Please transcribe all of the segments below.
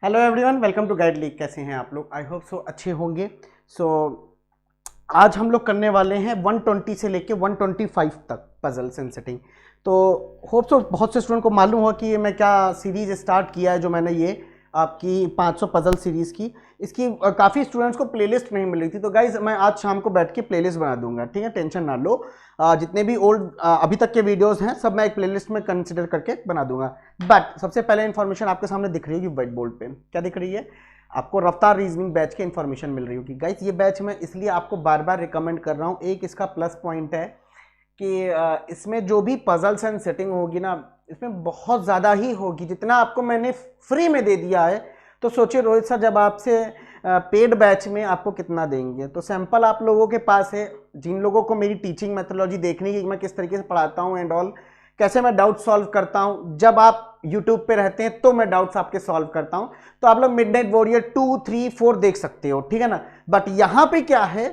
Hello everyone, welcome to guide league. कैसे हैं आप लोग? आई होप सो अच्छे होंगे। सो आज हम लोग करने वाले हैं 120 से लेके 125 तक पजल्स एंड सेटिंग। तो होप सो बहुत से स्टूडेंट को मालूम हुआ कि ये मैं क्या सीरीज स्टार्ट किया है, जो मैंने ये आपकी 500 पजल सीरीज की। इसकी काफ़ी स्टूडेंट्स को प्लेलिस्ट नहीं मिल रही थी, तो गाइज मैं आज शाम को बैठ के प्लेलिस्ट बना दूंगा, ठीक है? टेंशन ना लो। जितने भी ओल्ड अभी तक के वीडियोस हैं सब मैं एक प्लेलिस्ट में कंसिडर करके बना दूंगा। बट सबसे पहले इन्फॉर्मेशन आपके सामने दिख रही होगी व्हाइट बोर्ड पे। क्या दिख रही है? आपको रफ्तार रीजनिंग बैच की इन्फॉर्मेशन मिल रही होगी। गाइस ये बैच मैं इसलिए आपको बार बार रिकमेंड कर रहा हूँ, एक इसका प्लस पॉइंट है कि इसमें जो भी पजल्स एंड सेटिंग होगी ना, इसमें बहुत ज़्यादा ही होगी। जितना आपको मैंने फ्री में दे दिया है, तो सोचिए रोहित सर जब आपसे पेड बैच में आपको कितना देंगे। तो सैंपल आप लोगों के पास है, जिन लोगों को मेरी टीचिंग मेथोडोलॉजी देखनी है कि मैं किस तरीके से पढ़ाता हूँ एंड ऑल, कैसे मैं डाउट सॉल्व करता हूँ। जब आप यूट्यूब पे रहते हैं तो मैं डाउट्स आपके सॉल्व करता हूँ, तो आप लोग मिडनाइट वॉरियर 2, 3, 4 देख सकते हो, ठीक है ना? बट यहां पे क्या है,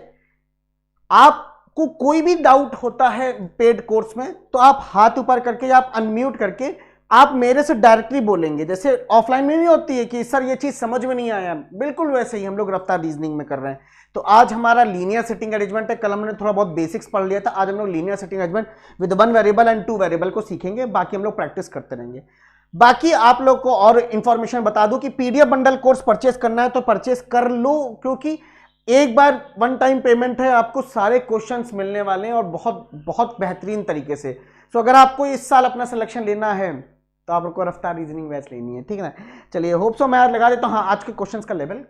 आपको कोई भी डाउट होता है पेड कोर्स में तो आप हाथ ऊपर करके या आप अनम्यूट करके आप मेरे से डायरेक्टली बोलेंगे। जैसे ऑफलाइन में नहीं होती है कि सर ये चीज समझ में नहीं आया, बिल्कुल वैसे ही हम लोग रफ्तार रीजनिंग में कर रहे हैं। तो आज हमारा लीनियर सेटिंग अरेंजमेंट है। कल हमने थोड़ा बहुत बेसिक्स पढ़ लिया था, आज हम लोग linear setting arrangement with 1 variable and 2 variable को सीखेंगे। बाकी हम लोग प्रैक्टिस करते रहेंगे। बाकी आप लोग को और इंफॉर्मेशन बता दूं कि पीडीएफ बंडल कोर्स परचेस करना है तो परचेस कर लो, क्योंकि एक बार वन टाइम पेमेंट है, आपको सारे क्वेश्चंस मिलने वाले हैं और बहुत बहुत बेहतरीन तरीके से। सो अगर आपको इस साल अपना सिलेक्शन लेना है तो आपको रफ्तार रीजनिंग बैच लेनी है, ठीक है ना? चलिए होप सो मैं आज लगा देता हूँ। हाँ, आज के क्वेश्चंस का लेवल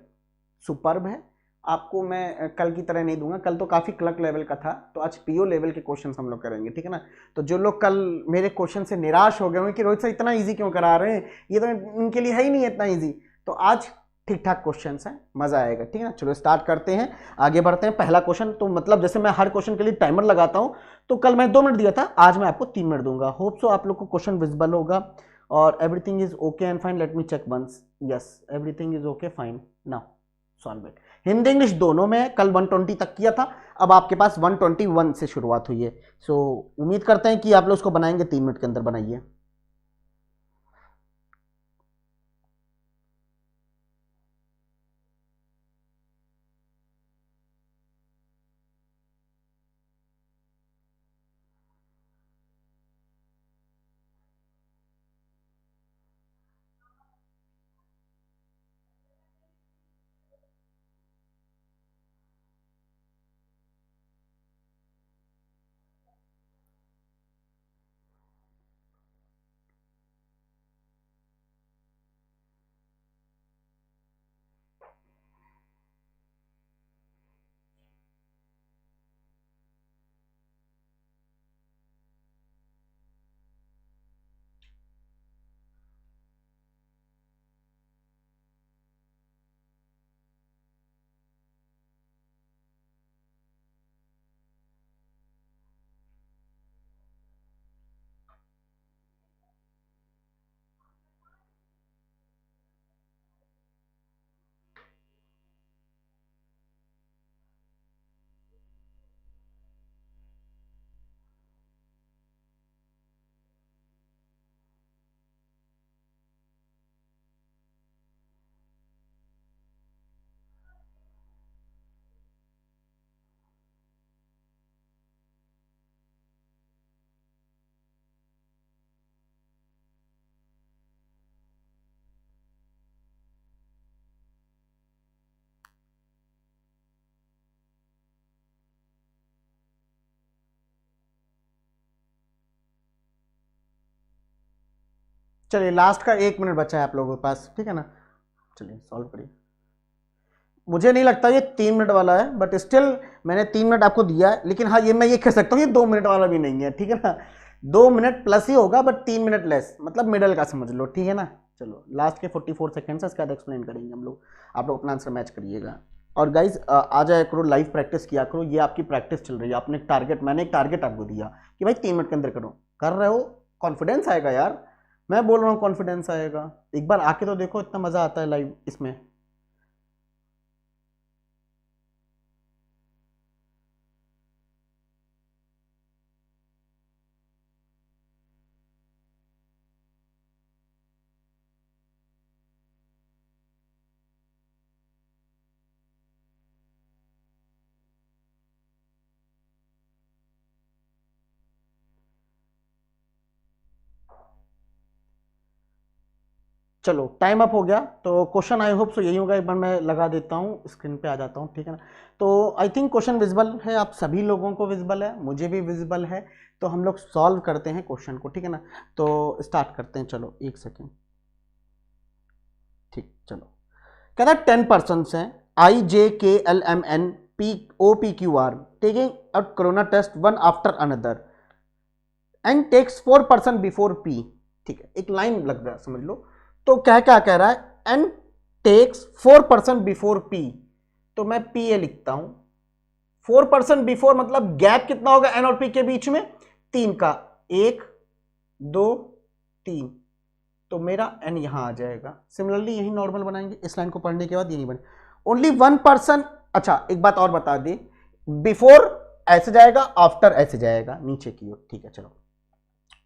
सुपर्ब है। आपको मैं कल की तरह नहीं दूंगा, कल तो काफी क्लर्क लेवल का था, तो आज पीओ लेवल के क्वेश्चंस हम लोग करेंगे, ठीक है ना? तो जो लोग कल मेरे क्वेश्चन से निराश हो गए होंगे कि रोहित सर इतना इजी क्यों करा रहे हैं, ये तो इनके लिए है ही नहीं इतना इजी, तो आज ठीक ठाक क्वेश्चन है, मजा आएगा, ठीक है ना? चलो स्टार्ट करते हैं, आगे बढ़ते हैं। पहला क्वेश्चन तो मतलब जैसे मैं हर क्वेश्चन के लिए टाइमर लगाता हूं, तो कल मैं 2 मिनट दिया था, आज मैं आपको 3 मिनट दूंगा। होप सो आप लोग को क्वेश्चन विजिबल होगा और everything is okay and fine. Let me check once. Yes, everything is okay fine. Now solve it. Hindi English दोनों में कल 120 तक किया था, अब आपके पास 121 से शुरुआत हुई है। सो उम्मीद करते हैं कि आप लोग उसको बनाएंगे, 3 मिनट के अंदर बनाइए। चलिए लास्ट का 1 मिनट बचा है आप लोगों के पास, ठीक है ना? चलिए सॉल्व करिए। मुझे नहीं लगता ये 3 मिनट वाला है, बट स्टिल मैंने 3 मिनट आपको दिया है, लेकिन हाँ ये मैं ये कह सकता हूँ ये 2 मिनट वाला भी नहीं है, ठीक है ना? 2 मिनट प्लस ही होगा, बट 3 मिनट लेस, मतलब मिडल का समझ लो, ठीक है ना? चलो लास्ट के 44 सेकेंड्स है, इसके बाद एक्सप्लेन करेंगे हम लोग। आप लोग अपना आंसर मैच करिएगा। और गाइज आ जाया करो, लाइव प्रैक्टिस किया करो, ये आपकी प्रैक्टिस चल रही है। आपने एक टारगेट, मैंने एक टारगेट आपको दिया कि भाई 3 मिनट के अंदर करो, कर रहे हो, कॉन्फिडेंस आएगा यार। मैं बोल रहा हूँ कॉन्फिडेंस आएगा। एक बार आके तो देखो, इतना मजा आता है लाइव इसमें। चलो टाइम अप हो गया, तो क्वेश्चन आई होप सो यही होगा, एक बार मैं लगा देता हूँ, स्क्रीन पे आ जाता हूँ, ठीक है ना। तो आई थिंक क्वेश्चन विजिबल है, आप सभी लोगों को विजिबल है, मुझे भी विजिबल है, तो हम लोग सॉल्व करते हैं क्वेश्चन को, ठीक है ना। तो स्टार्ट करते हैं, चलो एक सेकेंड, ठीक, चलो। कह रहा है 10 पर्सन हैं, I J K L M N P O P Q R taking a corona test one after another and takes 4% before P, ठीक है, एक लाइन लग रहा है, समझ लो। तो क्या क्या कह रहा है, एंड टेक्स 4% बिफोर पी, तो मैं पी ए लिखता हूं। 4% बिफोर मतलब गैप कितना होगा एन और पी के बीच में, 3 का, 1 2 3, तो मेरा एन यहां आ जाएगा। सिमिलरली यही नॉर्मल बनाएंगे, इस लाइन को पढ़ने के बाद यही बने ओनली 1%। अच्छा एक बात और बता दी, बिफोर ऐसे जाएगा, आफ्टर ऐसे जाएगा नीचे की ओर, ठीक है। चलो,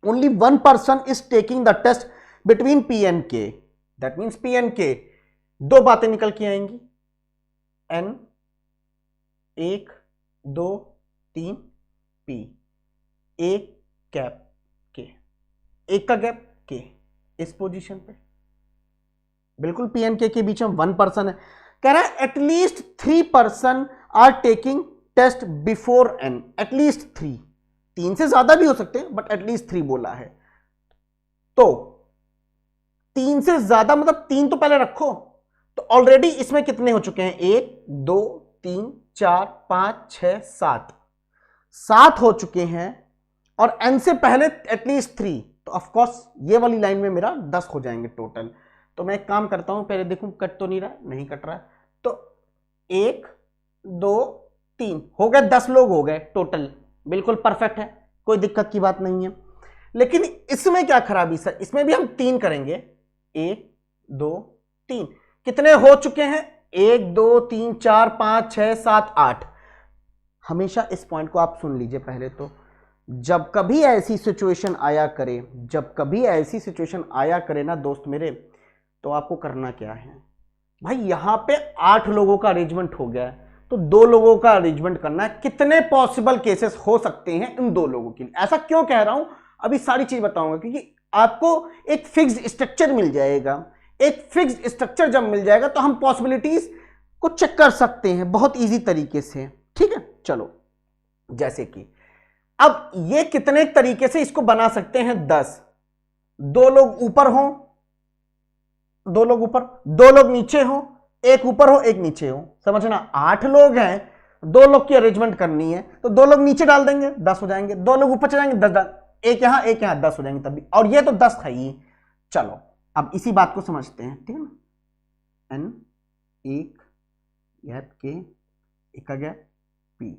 only 1% is taking the test between P and K, that means P and K, दो बातें निकल के आएंगी, N 1 2 3 P, एक गैप K, एक का गैप K इस पोजीशन पे, बिल्कुल P and K के बीच में 1% है। कह रहा है at least 3% are taking test before N, at least 3, 3 से ज्यादा भी हो सकते हैं बट एटलीस्ट 3 बोला है। तो 3 से ज्यादा मतलब 3 तो पहले रखो, तो ऑलरेडी इसमें कितने हो चुके हैं, 1 2 3 4 5 6 7, 7 हो चुके हैं, और n से पहले एटलीस्ट 3, तो ऑफकोर्स ये वाली लाइन में मेरा 10 हो जाएंगे टोटल। तो मैं एक काम करता हूं, पहले देखूं कट तो नहीं रहा, नहीं कट रहा है, तो 1 2 3 हो गए, 10 लोग हो गए टोटल, बिल्कुल परफेक्ट है, कोई दिक्कत की बात नहीं है। लेकिन इसमें क्या खराबी सर, इसमें भी हम 3 करेंगे, 1 2 3, कितने हो चुके हैं, 1 2 3 4 5 6 7 8। हमेशा इस पॉइंट को आप सुन लीजिए पहले, तो जब कभी ऐसी सिचुएशन आया करे, जब कभी ऐसी सिचुएशन आया करे ना दोस्त मेरे, तो आपको करना क्या है भाई, यहां पे 8 लोगों का अरेंजमेंट हो गया है, तो 2 लोगों का अरेंजमेंट करना है। कितने पॉसिबल केसेस हो सकते हैं इन 2 लोगों के लिए, ऐसा क्यों कह रहा हूं, अभी सारी चीज बताऊंगा, क्योंकि आपको एक फिक्स्ड स्ट्रक्चर मिल जाएगा। एक फिक्स्ड स्ट्रक्चर जब मिल जाएगा तो हम पॉसिबिलिटीज को चेक कर सकते हैं बहुत इजी तरीके से, ठीक है। चलो, जैसे कि अब ये कितने तरीके से इसको बना सकते हैं, 10, 2 लोग ऊपर हो, 2 लोग ऊपर, 2 लोग नीचे हो, एक ऊपर हो एक नीचे हो, समझना। 8 लोग हैं, 2 लोग की अरेंजमेंट करनी है, तो 2 लोग नीचे डाल देंगे, 10 हो जाएंगे, 2 लोग ऊपर चले जाएंगे, 10, एक यहां एक यहां, 10 हो जाएंगे तभी, और ये तो 10 था ही। चलो अब इसी बात को समझते हैं, ठीक है ना। एन, एक गैप के, एक का गैप पी,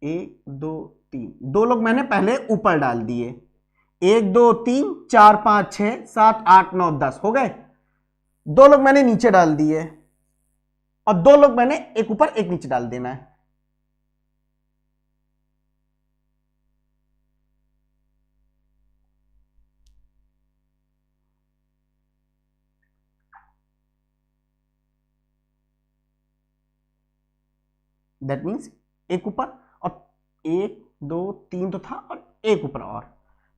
1 2 3, 2 लोग मैंने पहले ऊपर डाल दिए, 1 2 3 4 5 6 7 8 9 10 हो गए, 2 लोग मैंने नीचे डाल दिए, और 2 लोग मैंने एक ऊपर एक नीचे डाल देना है। दैट मीन्स एक ऊपर, और 1 2 3 तो था, और एक ऊपर और,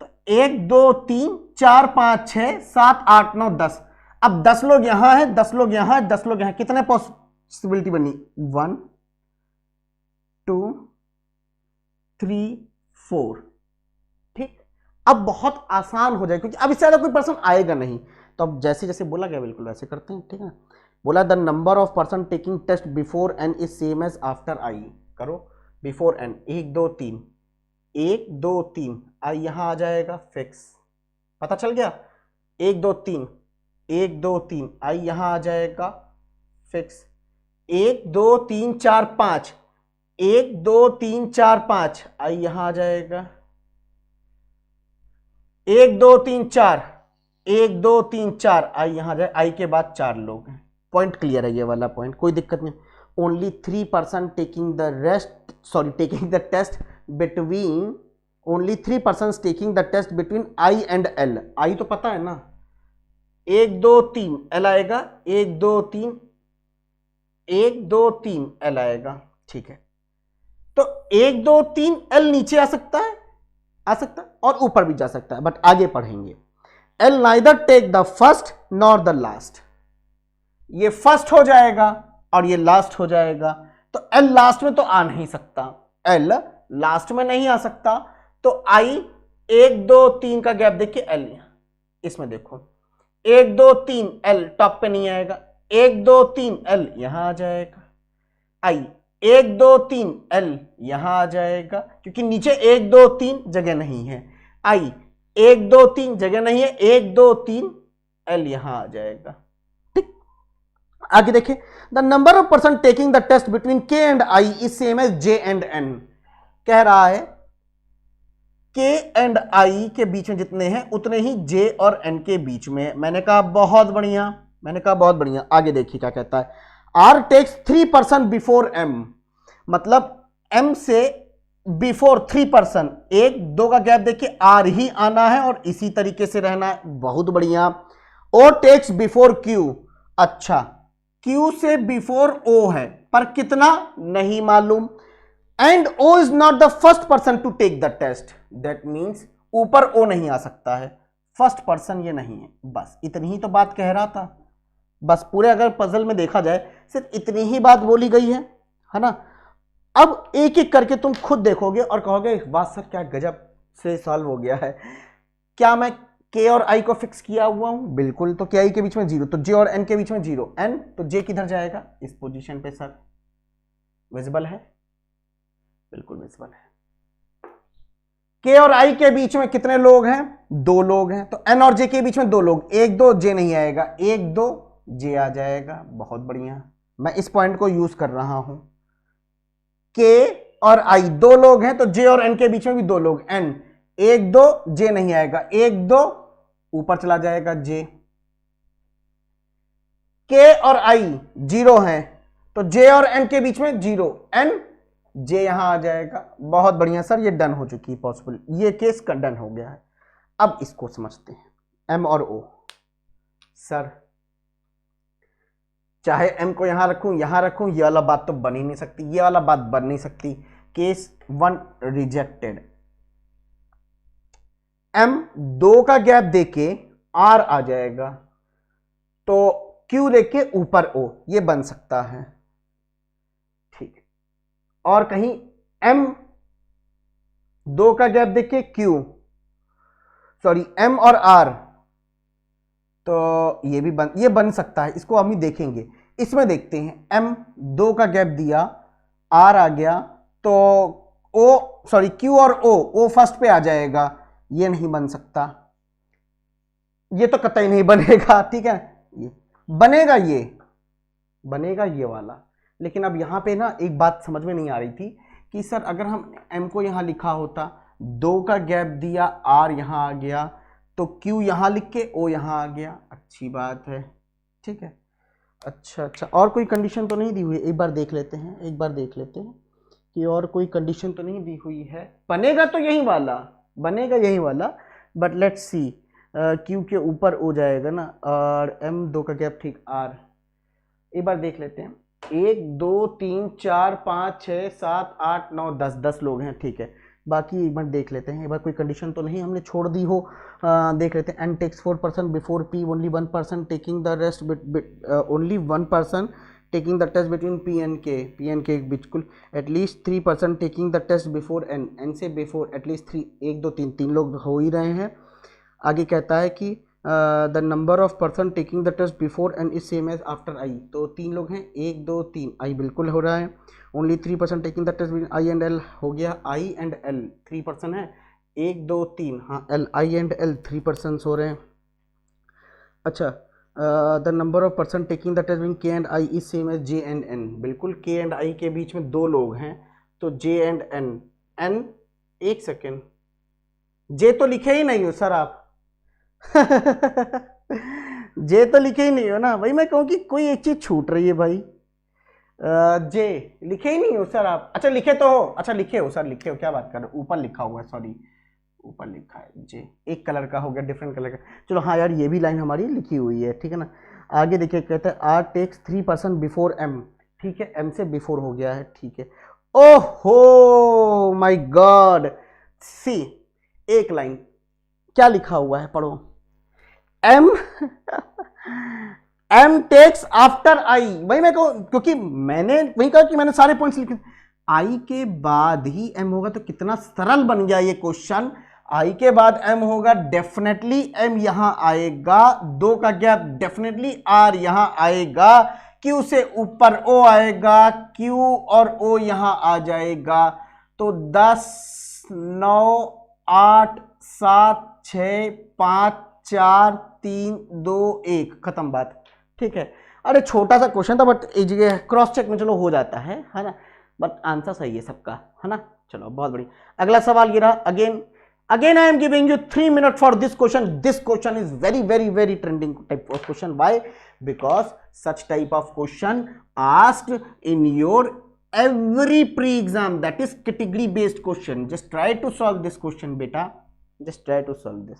तो 1 2 3 4 5 6 7 8 9 10। अब 10 लोग यहां है, 10 लोग यहां है, 10 लोग यहां, कितने पॉसिबिलिटी बनी, 1 2 3 4, ठीक। अब बहुत आसान हो जाए, क्योंकि अब इससे ज्यादा कोई पर्सन आएगा नहीं, तो अब जैसे जैसे बोला गया बिल्कुल वैसे करते हैं, ठीक है। बोला the number of person taking test before N is same as after I, करो बिफोर एन, 1 2 3, 1 2 3, आई यहां आ जाएगा फिक्स, पता चल गया, 1 2 3, 1 2 3, आई यहां आ जाएगा फिक्स, 1 2 3 4 5, 1 2 3 4 5, आई यहां आ जाएगा, 1 2 3 4, 1 2 3 4, आई यहां जाए, आई के बाद 4 लोग हैं। पॉइंट क्लियर है ये वाला पॉइंट, कोई दिक्कत नहीं। Only 3% taking the rest, sorry taking the test between, only 3% taking the test between I and L, I तो पता है ना, 1 2 3 एल आएगा, 1 2 3, 1 2 3 एल आएगा, ठीक है। तो 1 2 3 एल नीचे आ सकता है, आ सकता है, और ऊपर भी जा सकता है, बट आगे पढ़ेंगे। L neither take the first nor the last, ये फर्स्ट हो जाएगा और ये लास्ट हो जाएगा, तो एल लास्ट में तो आ नहीं सकता, एल लास्ट में नहीं आ सकता, तो आई 1 2 3 का गैप देखिए, एल इसमें देखो 1 2 3 एल टॉप पे नहीं आएगा, 1 2 3 एल यहां आ जाएगा, आई 1 2 3 एल यहां आ जाएगा, क्योंकि नीचे 1 2 3 जगह नहीं है, आई 1 2 3 जगह नहीं है, 1 2 3 एल यहां आ जाएगा। ठीक, आगे देखिए, the number of person taking the test between K and I is same as J and N, कह रहा है के एंड आई के बीच में जितने हैं उतने ही जे और एन के बीच में। मैंने कहा बहुत बढ़िया, मैंने कहा बहुत बढ़िया। आगे देखिए क्या कहता है, आर टेक्स 3% बिफोर एम, मतलब एम से बिफोर 3%, 1 2 का गैप देखिए, आर ही आना है और इसी तरीके से रहना है, बहुत बढ़िया। ओ टेक्स बिफोर क्यू, अच्छा क्यू से बिफोर ओ है पर कितना नहीं मालूम, and O is not the first person to take the test, that means ऊपर ओ नहीं आ सकता है, फर्स्ट पर्सन ये नहीं है। बस इतनी ही तो बात कह रहा था, बस पूरे अगर पजल में देखा जाए सिर्फ इतनी ही बात बोली गई है ना। अब एक एक करके तुम खुद देखोगे और कहोगे वाह सर क्या गजब से सॉल्व हो गया है। क्या मैं के और आई को फिक्स किया हुआ हूं? बिल्कुल। तो के आई के बीच में 0, तो जे और एन के बीच में 0, एन तो जे किधर जाएगा? इस पोजीशन पे सर। विजिबल है? बिल्कुल विजिबल है। के और आई के बीच में कितने लोग हैं? 2 लोग हैं, तो एन और जे के बीच में 2 लोग, 1 2 जे नहीं आएगा, 1 2 जे आ जाएगा। बहुत बढ़िया, मैं इस पॉइंट को यूज कर रहा हूं। के और आई 2 लोग हैं, तो जे और एन के बीच में भी 2 लोग, एन 1 2 जे नहीं आएगा, 1 2 ऊपर चला जाएगा जे। के और आई 0 हैं, तो जे और एन के बीच में 0, एन जे यहां आ जाएगा। बहुत बढ़िया सर, ये डन हो चुकी है पॉसिबल, ये केस का डन हो गया है। अब इसको समझते हैं, एम और ओ। सर चाहे एम को यहां रखूं, ये वाला बात तो बन ही नहीं सकती, ये वाला बात बन नहीं सकती। Case 1 rejected. एम 2 का गैप देके आर आ जाएगा, तो क्यू देके ऊपर ओ, ये बन सकता है। ठीक है, और कहीं एम 2 का गैप देके क्यू, सॉरी एम और आर, तो ये बन सकता है। इसको हम ही देखेंगे, इसमें देखते हैं। एम 2 का गैप दिया, आर आ गया, तो ओ सॉरी क्यू और ओ फर्स्ट पे आ जाएगा, ये नहीं बन सकता, ये तो कतई नहीं बनेगा। ठीक है, ये बनेगा ये वाला। लेकिन अब यहां पे ना एक बात समझ में नहीं आ रही थी कि सर अगर हम एम को यहां लिखा होता, 2 का गैप दिया, आर यहां आ गया, तो क्यू यहां लिख के ओ यहां आ गया, अच्छी बात है। ठीक है, अच्छा, और कोई कंडीशन तो नहीं दी हुई? एक बार देख लेते हैं कि और कोई कंडीशन तो नहीं दी हुई है। बनेगा तो यही वाला, बट लेट्स सी। क्यू के ऊपर ओ जाएगा ना, और एम 2 का गैप, ठीक, आर। एक बार देख लेते हैं, 1 2 3 4 5 6 7 8 9 10 लोग हैं। ठीक है, बाकी एक बार देख लेते हैं, एक बार कोई कंडीशन तो नहीं हमने छोड़ दी हो। देख लेते हैं। N takes 4% before P, only 1% taking the rest, only 1% taking the test between P and K बिल्कुल। At least 3% taking the test before N से बिफोर एटलीस्ट 3, 1 2 3 लोग हो ही रहे हैं। आगे कहता है कि the number of person taking the test before N is same as after I, तो 3 लोग हैं, 1 2 3, आई बिल्कुल हो रहा है। Only 3% taking the test between I and L, हो गया। आई एंड एल 3% है, 1 2 3, हाँ एल, आई एंड एल 3% हो रहे हैं। अच्छा, the number of person taking the test between K and I is same as J and N, बिल्कुल K and आई के बीच में 2 लोग हैं, तो जे एंड एन, एक सेकेंड, जे तो लिखे ही नहीं हो सर आप। जे तो लिखे ही नहीं हो ना भाई, मैं कहूँ कि कोई एक चीज छूट रही है भाई। जे लिखे ही नहीं हो सर आप। अच्छा लिखे तो हो, अच्छा लिखे हो सर, लिखे हो, क्या बात कर रहे हो, ऊपर लिखा हुआ है, सॉरी ऊपर लिखा है जे, एक कलर का हो गया, डिफरेंट कलर का। चलो हाँ यार, ये भी लाइन हमारी लिखी हुई है, ठीक है ना। आगे देखिए, कहते हैं आर टेक्स 3% बिफोर एम, ठीक है, एम से बिफोर हो गया है, ठीक है। ओहो माय गॉड, सी एक लाइन क्या लिखा हुआ है, पढ़ो। M M takes after I, वही मैं कहूं, क्योंकि मैंने वही कहा कि मैंने सारे पॉइंट्स लिखे, आई के बाद ही एम होगा, तो कितना सरल बन गया ये क्वेश्चन। आई के बाद एम होगा, डेफिनेटली एम यहां आएगा, दो का गैप, डेफिनेटली आर यहां आएगा, क्यू से ऊपर ओ आएगा, क्यू और ओ यहां आ जाएगा। तो 10 9 8 7 6 5 4 3 2 1, खत्म बात, ठीक है। अरे छोटा सा क्वेश्चन था, बट एक जगह क्रॉस चेक में चलो हो जाता है ना, बट आंसर सही है सबका, है ना। चलो बहुत बढ़िया। अगला सवाल ये रहा, again I am giving you 3 minute for this question. This question is very very very trending type of question. Why? Because such type of question asked in your every pre-exam, that is category based question. Just try to solve this question beta, just try to solve this.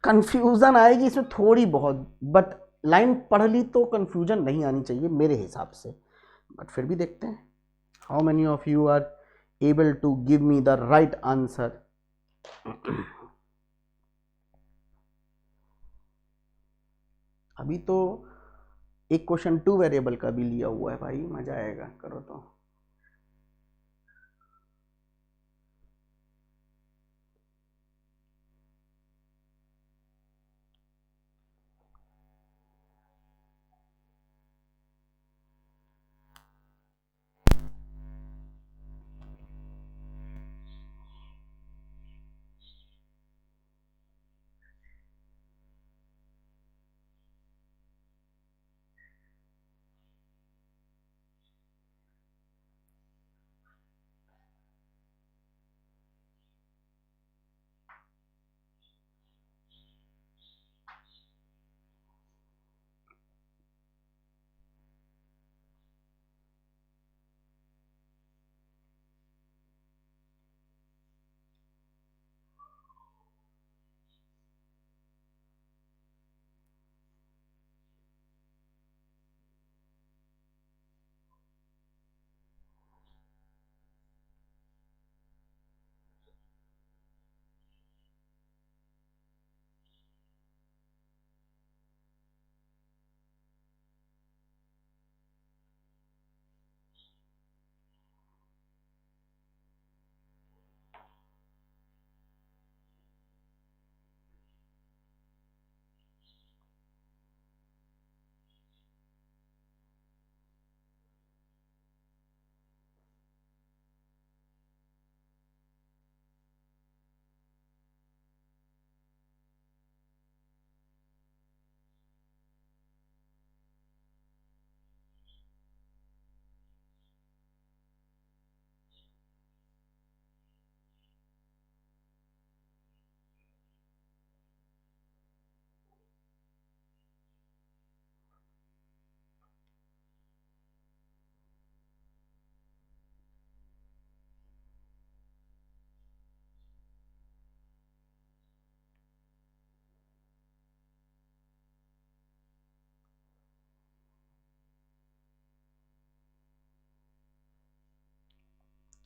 Confusion आएगी इसमें थोड़ी बहुत, but line पढ़ ली तो confusion नहीं आनी चाहिए मेरे हिसाब से, बट फिर भी देखते हैं how many of you are able to give me the right answer. अभी तो एक क्वेश्चन 2 वेरिएबल का भी लिया हुआ है भाई, मजा आएगा, करो तो।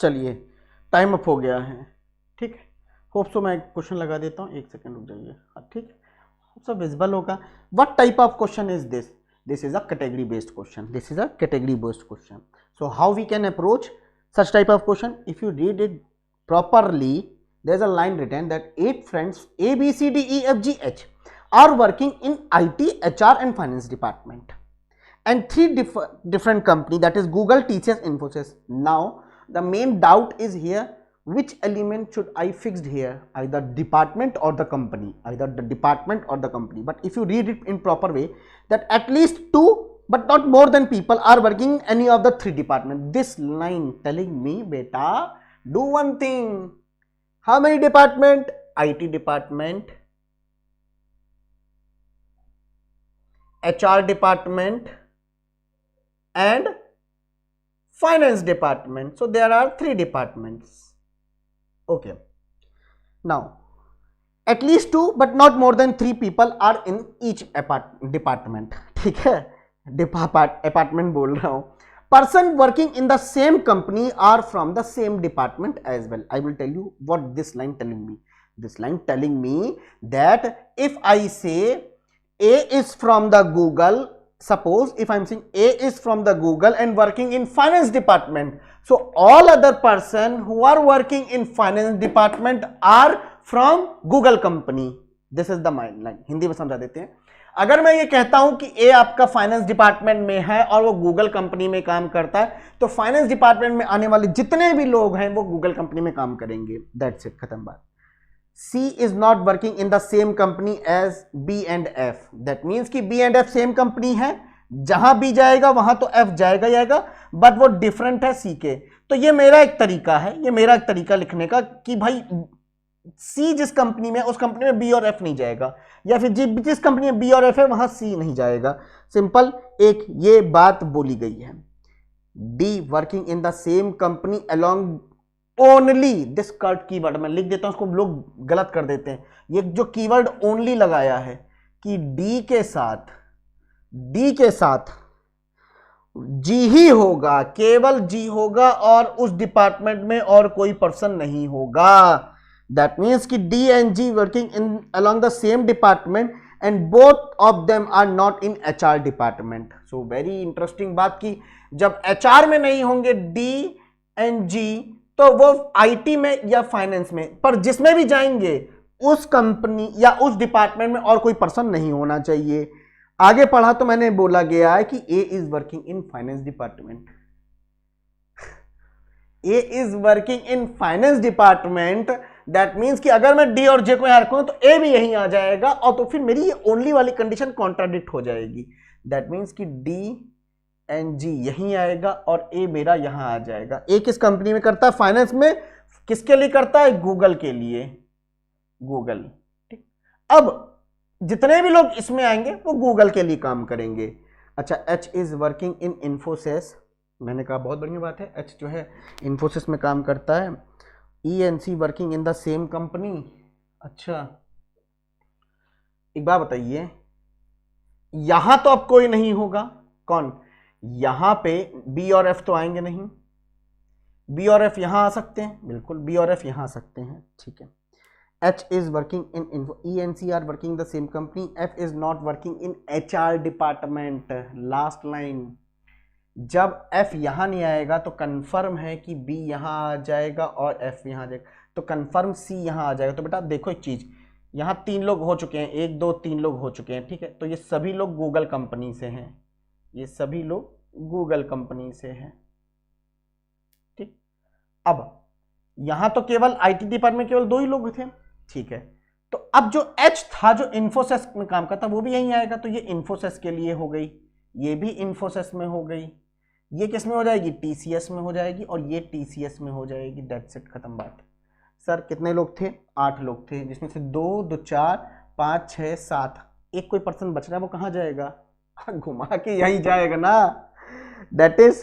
चलिए टाइम अप हो गया है, ठीक है। होप सो मैं क्वेश्चन लगा देता हूँ, एक सेकंड रुक जाइए, हाँ ठीक है, होप सो विजिबल होगा। What type of question is this? This is a category based question, this is a category based question. So how we can approach such type of question? If you read it properly, there's a line written that 8 friends A, B, C, D, E, F, G, H are working in IT, HR and finance department, and 3 different company, that is Google, TCS, Infosys. Now the main doubt is here, which element should I fixed here, either department or the company, either the department or the company. But if you read it in proper way, that at least 2 but not more than people are working in any of the 3 departments. This line telling me, beta, do one thing. How many department? IT department, HR department and finance department. So there are 3 departments. Okay. Now at least 2 but not more than 3 people are in each department. ठीक है, apartment बोल रहा हूं, person working in the same company are from the same department as well. I will tell you what this line telling me. This line telling me that if I say A is from the Google, suppose if I'm saying A is from the Google and working in finance department, so all other person who are working in finance department are from Google company. This is the mind line. Hindi में समझा देते हैं. अगर मैं ये कहता हूं कि ए आपका फाइनेंस डिपार्टमेंट में है और वो गूगल कंपनी में काम करता है, तो फाइनेंस डिपार्टमेंट में आने वाले जितने भी लोग हैं वो गूगल कंपनी में काम करेंगे. दैट्स इट, खत्म बात. C is not working in the same company as B and F. That means कि B and F same company है, जहां बी जाएगा वहां तो एफ जाएगा ही आएगा, बट वो डिफरेंट है सी के. तो ये मेरा एक तरीका है, ये मेरा एक तरीका लिखने का कि भाई सी जिस कंपनी में, उस कंपनी में बी और एफ नहीं जाएगा, या फिर जिस कंपनी में बी और एफ है वहां सी नहीं जाएगा. सिंपल एक ये बात बोली गई है. D working in the same company along only this curt keyword. मैं लिख देता हूं, उसको लोग गलत कर देते हैं. ये जो कीवर्ड ओनली लगाया है कि डी के साथ जी ही होगा, केवल जी होगा और उस डिपार्टमेंट में और कोई पर्सन नहीं होगा. That means कि D and G working in along the same department and both of them are not in HR department. So very interesting बात कि जब HR में नहीं होंगे D and G, तो वो IT में या फाइनेंस में, पर जिसमें भी जाएंगे उस कंपनी या उस डिपार्टमेंट में और कोई पर्सन नहीं होना चाहिए. आगे पढ़ा तो मैंने बोला गया है कि A is working in finance department. A is working in finance department. That means कि अगर मैं डी और जे को यहां रखूं तो ए भी यहीं आ जाएगा, और तो फिर मेरी ये ओनली वाली कंडीशन कॉन्ट्राडिक्ट हो जाएगी. दैट मीन्स कि डी एंड जी यहीं आएगा और ए मेरा यहां आ जाएगा. ए किस कंपनी में करता है? फाइनेंस में. किसके लिए करता है? गूगल के लिए. गूगल. ठीक. अब जितने भी लोग इसमें आएंगे वो गूगल के लिए काम करेंगे. अच्छा, H is working in Infosys. मैंने कहा बहुत बढ़िया बात है, एच जो है इन्फोसिस में काम करता है. ENC working in the same company. अच्छा, एक बात बताइए, यहां तो अब कोई नहीं होगा. कौन? यहां पे बी और एफ तो आएंगे नहीं. बी और एफ यहां आ सकते हैं, बिल्कुल बी और एफ यहां आ सकते हैं. ठीक है. H is working in info, ENC are working the same company. F is not working in HR department. Last line. जब F यहां नहीं आएगा तो कंफर्म है कि B यहां आ जाएगा और F यहां आ जाएगा, तो कंफर्म C यहां आ जाएगा. तो बेटा देखो एक चीज, यहां 3 लोग हो चुके हैं, 1 2 3 लोग हो चुके हैं. ठीक है, तो ये सभी लोग गूगल कंपनी से हैं. ये सभी लोग गूगल कंपनी से हैं. ठीक. अब यहां तो केवल IT डिपार्टमेंट केवल 2 ही लोग थे. ठीक है, तो अब जो H था जो इन्फोसिस में काम करता वो भी यहीं आएगा. तो ये इन्फोसिस के लिए हो गई, ये भी इन्फोसिस में हो गई, ये किस में हो जाएगी? TCS में हो जाएगी, और ये TCS में हो जाएगी. दैट्स इट, खत्म बात. सर कितने लोग थे? 8 लोग थे, जिसमें से 2 2 4 5 6 7, एक कोई पर्सन बच रहा है, वो कहाँ जाएगा? घुमा के यहीं जाएगा ना. दैट इज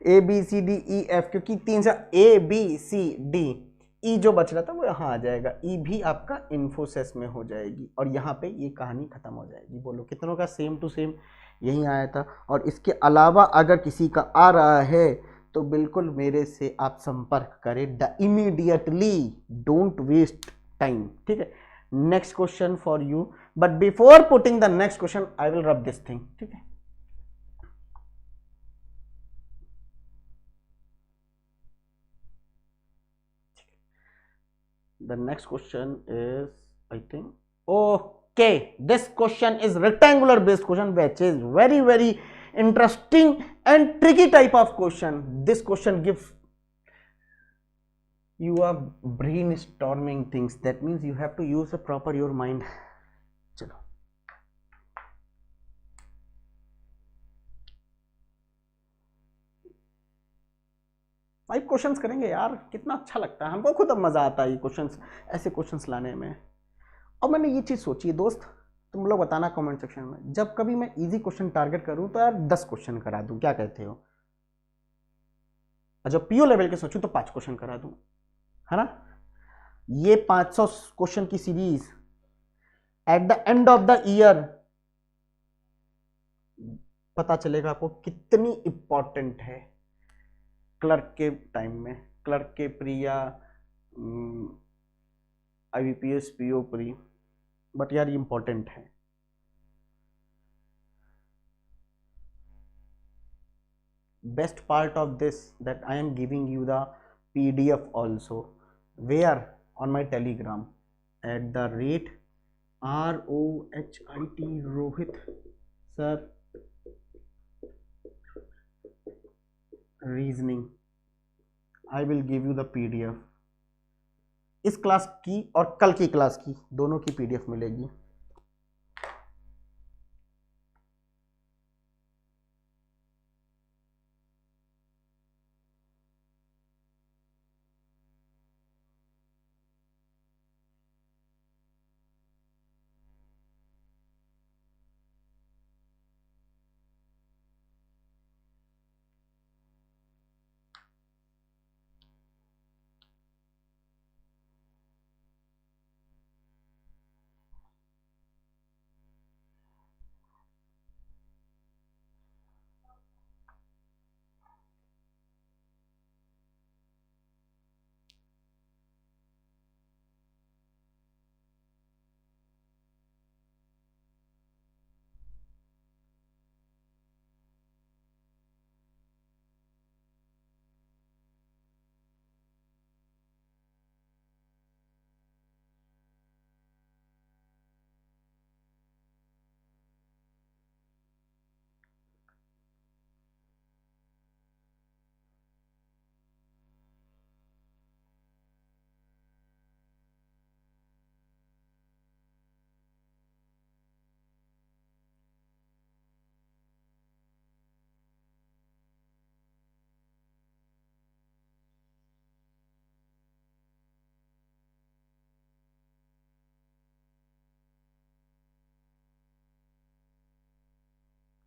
ABCDEF, क्योंकि 3 से ABCD, E जो बच रहा था वो यहाँ आ जाएगा. E भी आपका इन्फोसिस में हो जाएगी, और यहाँ पे ये कहानी खत्म हो जाएगी. बोलो कितनों का सेम टू सेम यहीं आया था. और इसके अलावा अगर किसी का आ रहा है तो बिल्कुल मेरे से आप संपर्क करें इमीडिएटली. Don't waste time. ठीक है. Next question for you, but before putting the next question I will rub this thing. ठीक है. The next question is, I think, okay, this question is rectangular based question, which is very very interesting and tricky type of question. This question gives you are brainstorming things. That means you have to use a proper your mind. चलो, 5 questions करेंगे यार, कितना अच्छा लगता है हमको, खुद अब मजा आता है ये क्वेश्चंस, ऐसे क्वेश्चंस लाने में. और मैंने ये चीज सोची है दोस्त, तुम लोग बताना कमेंट सेक्शन में, जब कभी मैं इजी क्वेश्चन टारगेट करूं तो यार 10 क्वेश्चन करा दूं, क्या कहते हो? और जब PO लेवल के सोचूं तो 5 क्वेश्चन करा दूं, है ना. ये 500 क्वेश्चन की series at the end of the year पता चलेगा आपको कितनी इंपॉर्टेंट है क्लर्क के टाइम में, क्लर्क के प्री या IBPS PO प्री, बट यार ये इंपॉर्टेंट है। Best part of this that I am giving you the PDF also, where on my Telegram at the rate ROHIT Rohit sir reasoning, I will give you the PDF। इस class की और कल की class की दोनों की PDF मिलेगी।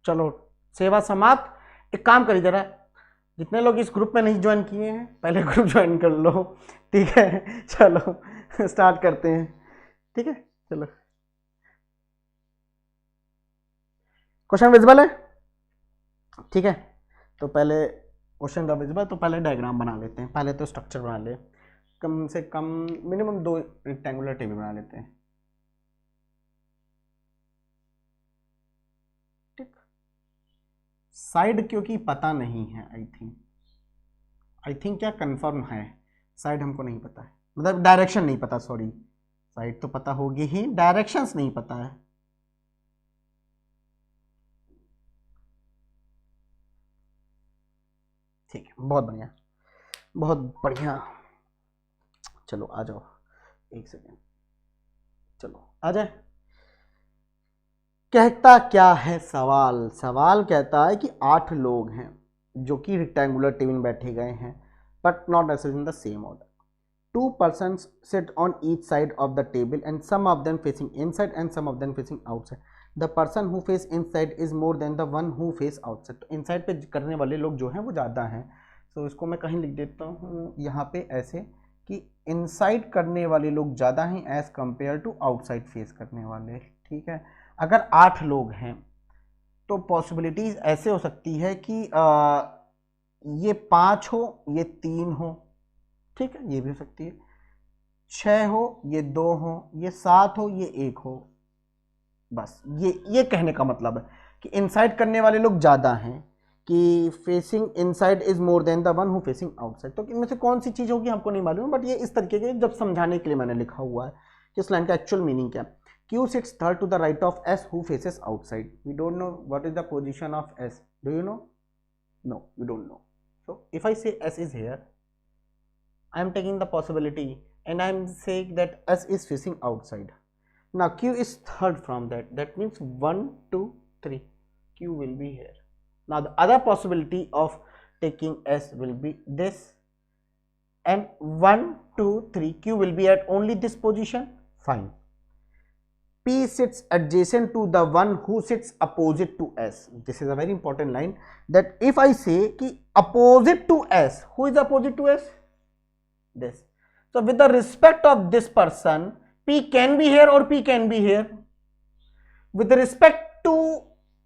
चलो सेवा समाप्त। एक काम करिए जरा, जितने लोग इस ग्रुप में नहीं ज्वाइन किए हैं पहले ग्रुप ज्वाइन कर लो, ठीक है। चलो स्टार्ट करते हैं, ठीक है। चलो क्वेश्चन विजिबल है, ठीक है। तो पहले क्वेश्चन का विजिबल, तो पहले डायग्राम बना लेते हैं। पहले तो स्ट्रक्चर बना ले, कम से कम मिनिमम 2 रेक्टेंगुलर टेबल बना लेते हैं, ठीक। साइड क्योंकि पता नहीं है, आई थिंक क्या कंफर्म है, साइड हमको नहीं पता है, मतलब डायरेक्शन नहीं पता, सॉरी। साइड तो पता होगी ही, डायरेक्शंस नहीं पता है। ठीक है, बहुत बढ़िया, बहुत बढ़िया। चलो आ जाओ, एक सेकेंड, चलो आ जाए। कहता क्या है सवाल? सवाल कहता है कि 8 लोग हैं जो कि रेक्टेंगुलर टेबल में बैठे गए हैं, but not necessary in the same order. 2 persons sit on each side of the table and some of them facing inside and some of them facing outside. The person who face inside is more than the one who face outside. तो inside पे करने वाले लोग जो हैं वो ज़्यादा हैं। तो इसको मैं कहीं लिख देता हूँ यहाँ पे ऐसे कि inside करने वाले लोग ज़्यादा हैं as compared to outside face करने वाले, ठीक है। अगर 8 लोग हैं तो पॉसिबिलिटीज़ ऐसे हो सकती है कि ये 5 हो, ये 3 हो, ठीक है, ये भी हो सकती है। 6 हो, ये 2 हो, ये 7 हो, ये 1 हो। बस ये कहने का मतलब है कि इनसाइड करने वाले लोग ज़्यादा हैं, कि facing inside is more than the one who facing outside. तो इनमें से कौन सी चीज़ होगी हमको नहीं मालूम, बट ये इस तरीके के जब समझाने के लिए मैंने लिखा हुआ है कि इस लाइन का एक्चुअल मीनिंग क्या है। Q sits third to the right of S who faces outside. We don't know what is the position of S. Do you know? No, you don't know. So if I say S is here, I am taking the possibility and I am saying that S is facing outside. Now Q is third from that. That means 1, 2, 3. Q will be here. Now the other possibility of taking S will be this, and 1, 2, 3. Q will be at only this position. Fine. P sits adjacent to the one who sits opposite to S. This is a very important line, that if I say ki opposite to S, who is opposite to S? This. So with the respect of this person, P can be here or P can be here. With respect to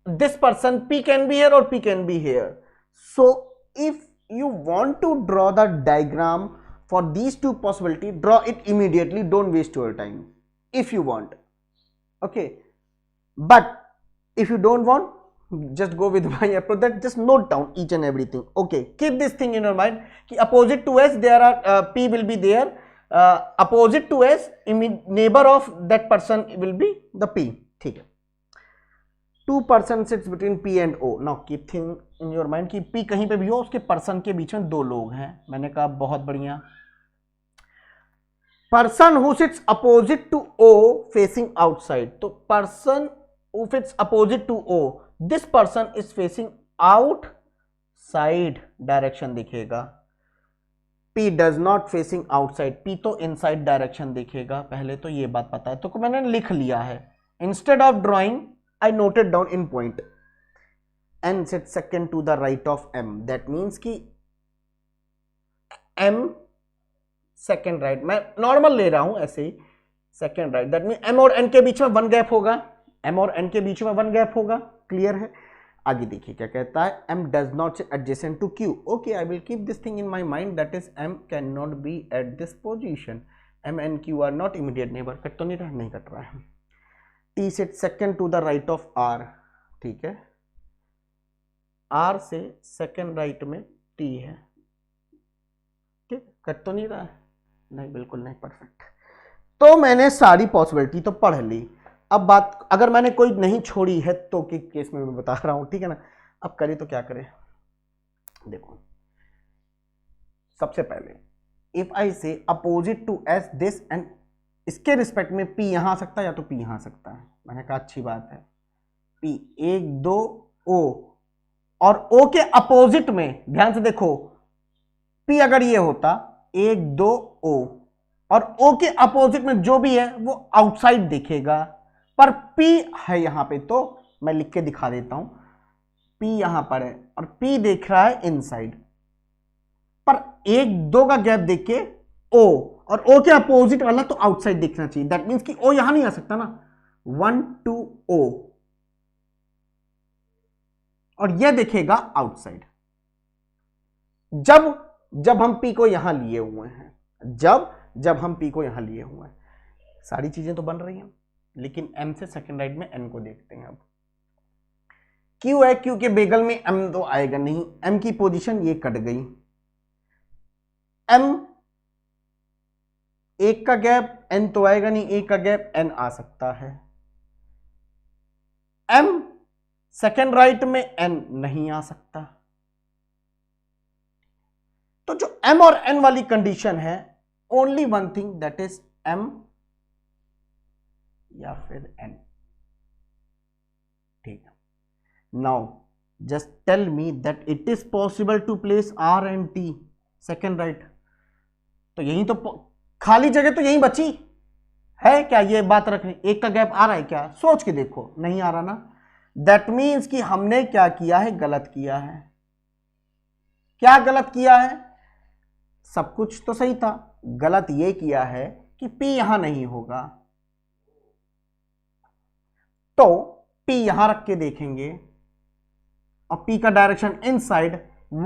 this person P can be here or P can be here. So if you want to draw the diagram for these two possibility, draw it immediately, don't waste your time if you want, okay. But if you don't want, just go with my approach, that just note down each and everything, okay. Keep this thing in your mind कि opposite to S there are P will be there, opposite to S neighbor of that person will be the P, ठीक है. 2 person sits between P and O. Now keep thing in your mind कि P कहीं पे भी हो, उसके person के बीच में 2 लोग हैं. मैंने कहा बहुत बढ़िया. Person who sits opposite to O facing outside. तो person who sits opposite to O, this person is facing outside direction दिखेगा. P does not facing outside. P तो inside direction दिखेगा. पहले तो ये बात पता है, तो मैंने लिख लिया है. Instead of drawing, I noted down in point. N sits second to the right of M. That means कि M second right. मैं नॉर्मल ले रहा हूं ऐसे ही, second right. That means M और N के बीच में 1 गैप होगा. M और N के बीच में 1 गैप होगा. क्लियर है? आगे देखिए क्या कहता है. M does not sit adjacent to Q. Okay, I will keep this thing in my mind. That is M cannot be at this position. M and Q are not immediate neighbor. Cut तो नहीं रहा? नहीं cut रहा है. T sits second to the right of R. ठीक है, R से second right में T है. ठीक, कट तो नहीं रहा है? नहीं, बिल्कुल नहीं. परफेक्ट. तो मैंने सारी पॉसिबिलिटी तो पढ़ ली. अब बात, अगर मैंने कोई नहीं छोड़ी है तो के केस में मैं बता रहा हूं, ठीक है ना. अब करें तो क्या करें, देखो. सबसे पहले if I say opposite to S this and इसके रिस्पेक्ट में P यहां आ सकता है या तो P यहां आ सकता है. मैंने कहा अच्छी बात है. P 1 2 O और O के अपोजिट में ध्यान से देखो, P अगर ये होता 1 2 O और O के अपोजिट में जो भी है वो आउटसाइड दिखेगा, पर P है यहां पे, तो मैं लिख के दिखा देता हूं. P यहां पर है और P देख रहा है इनसाइड, पर 1 2 का गैप देख के O और O के अपोजिट वाला तो आउटसाइड दिखना चाहिए. दैट मींस कि O यहां नहीं आ सकता ना. 1 2 O और यह देखेगा आउटसाइड. जब हम P को यहां लिए हुए हैं, जब हम P को यहां लिए हुए हैं, सारी चीजें तो बन रही हैं, लेकिन M से सेकंड राइट में N को देखते हैं. अब Q है, Q के बेगल में M तो आएगा नहीं. M की पोजीशन ये कट गई. M एक का गैप, N तो आएगा नहीं. एक का गैप N आ सकता है. M सेकेंड राइट में N नहीं आ सकता. तो जो M और N वाली कंडीशन है, only one thing, that is M या फिर N. ठीक है. Now just tell me that it is possible to place R and T second right. तो यही तो खाली जगह तो यही बची है क्या, ये बात रखनी. एक का गैप आ रहा है क्या, सोच के देखो. नहीं आ रहा ना. दैट मीन्स कि हमने क्या किया है, गलत किया है. क्या गलत किया है? सब कुछ तो सही था, गलत ये किया है कि P यहां नहीं होगा. तो P यहां रख के देखेंगे और P का डायरेक्शन इनसाइड.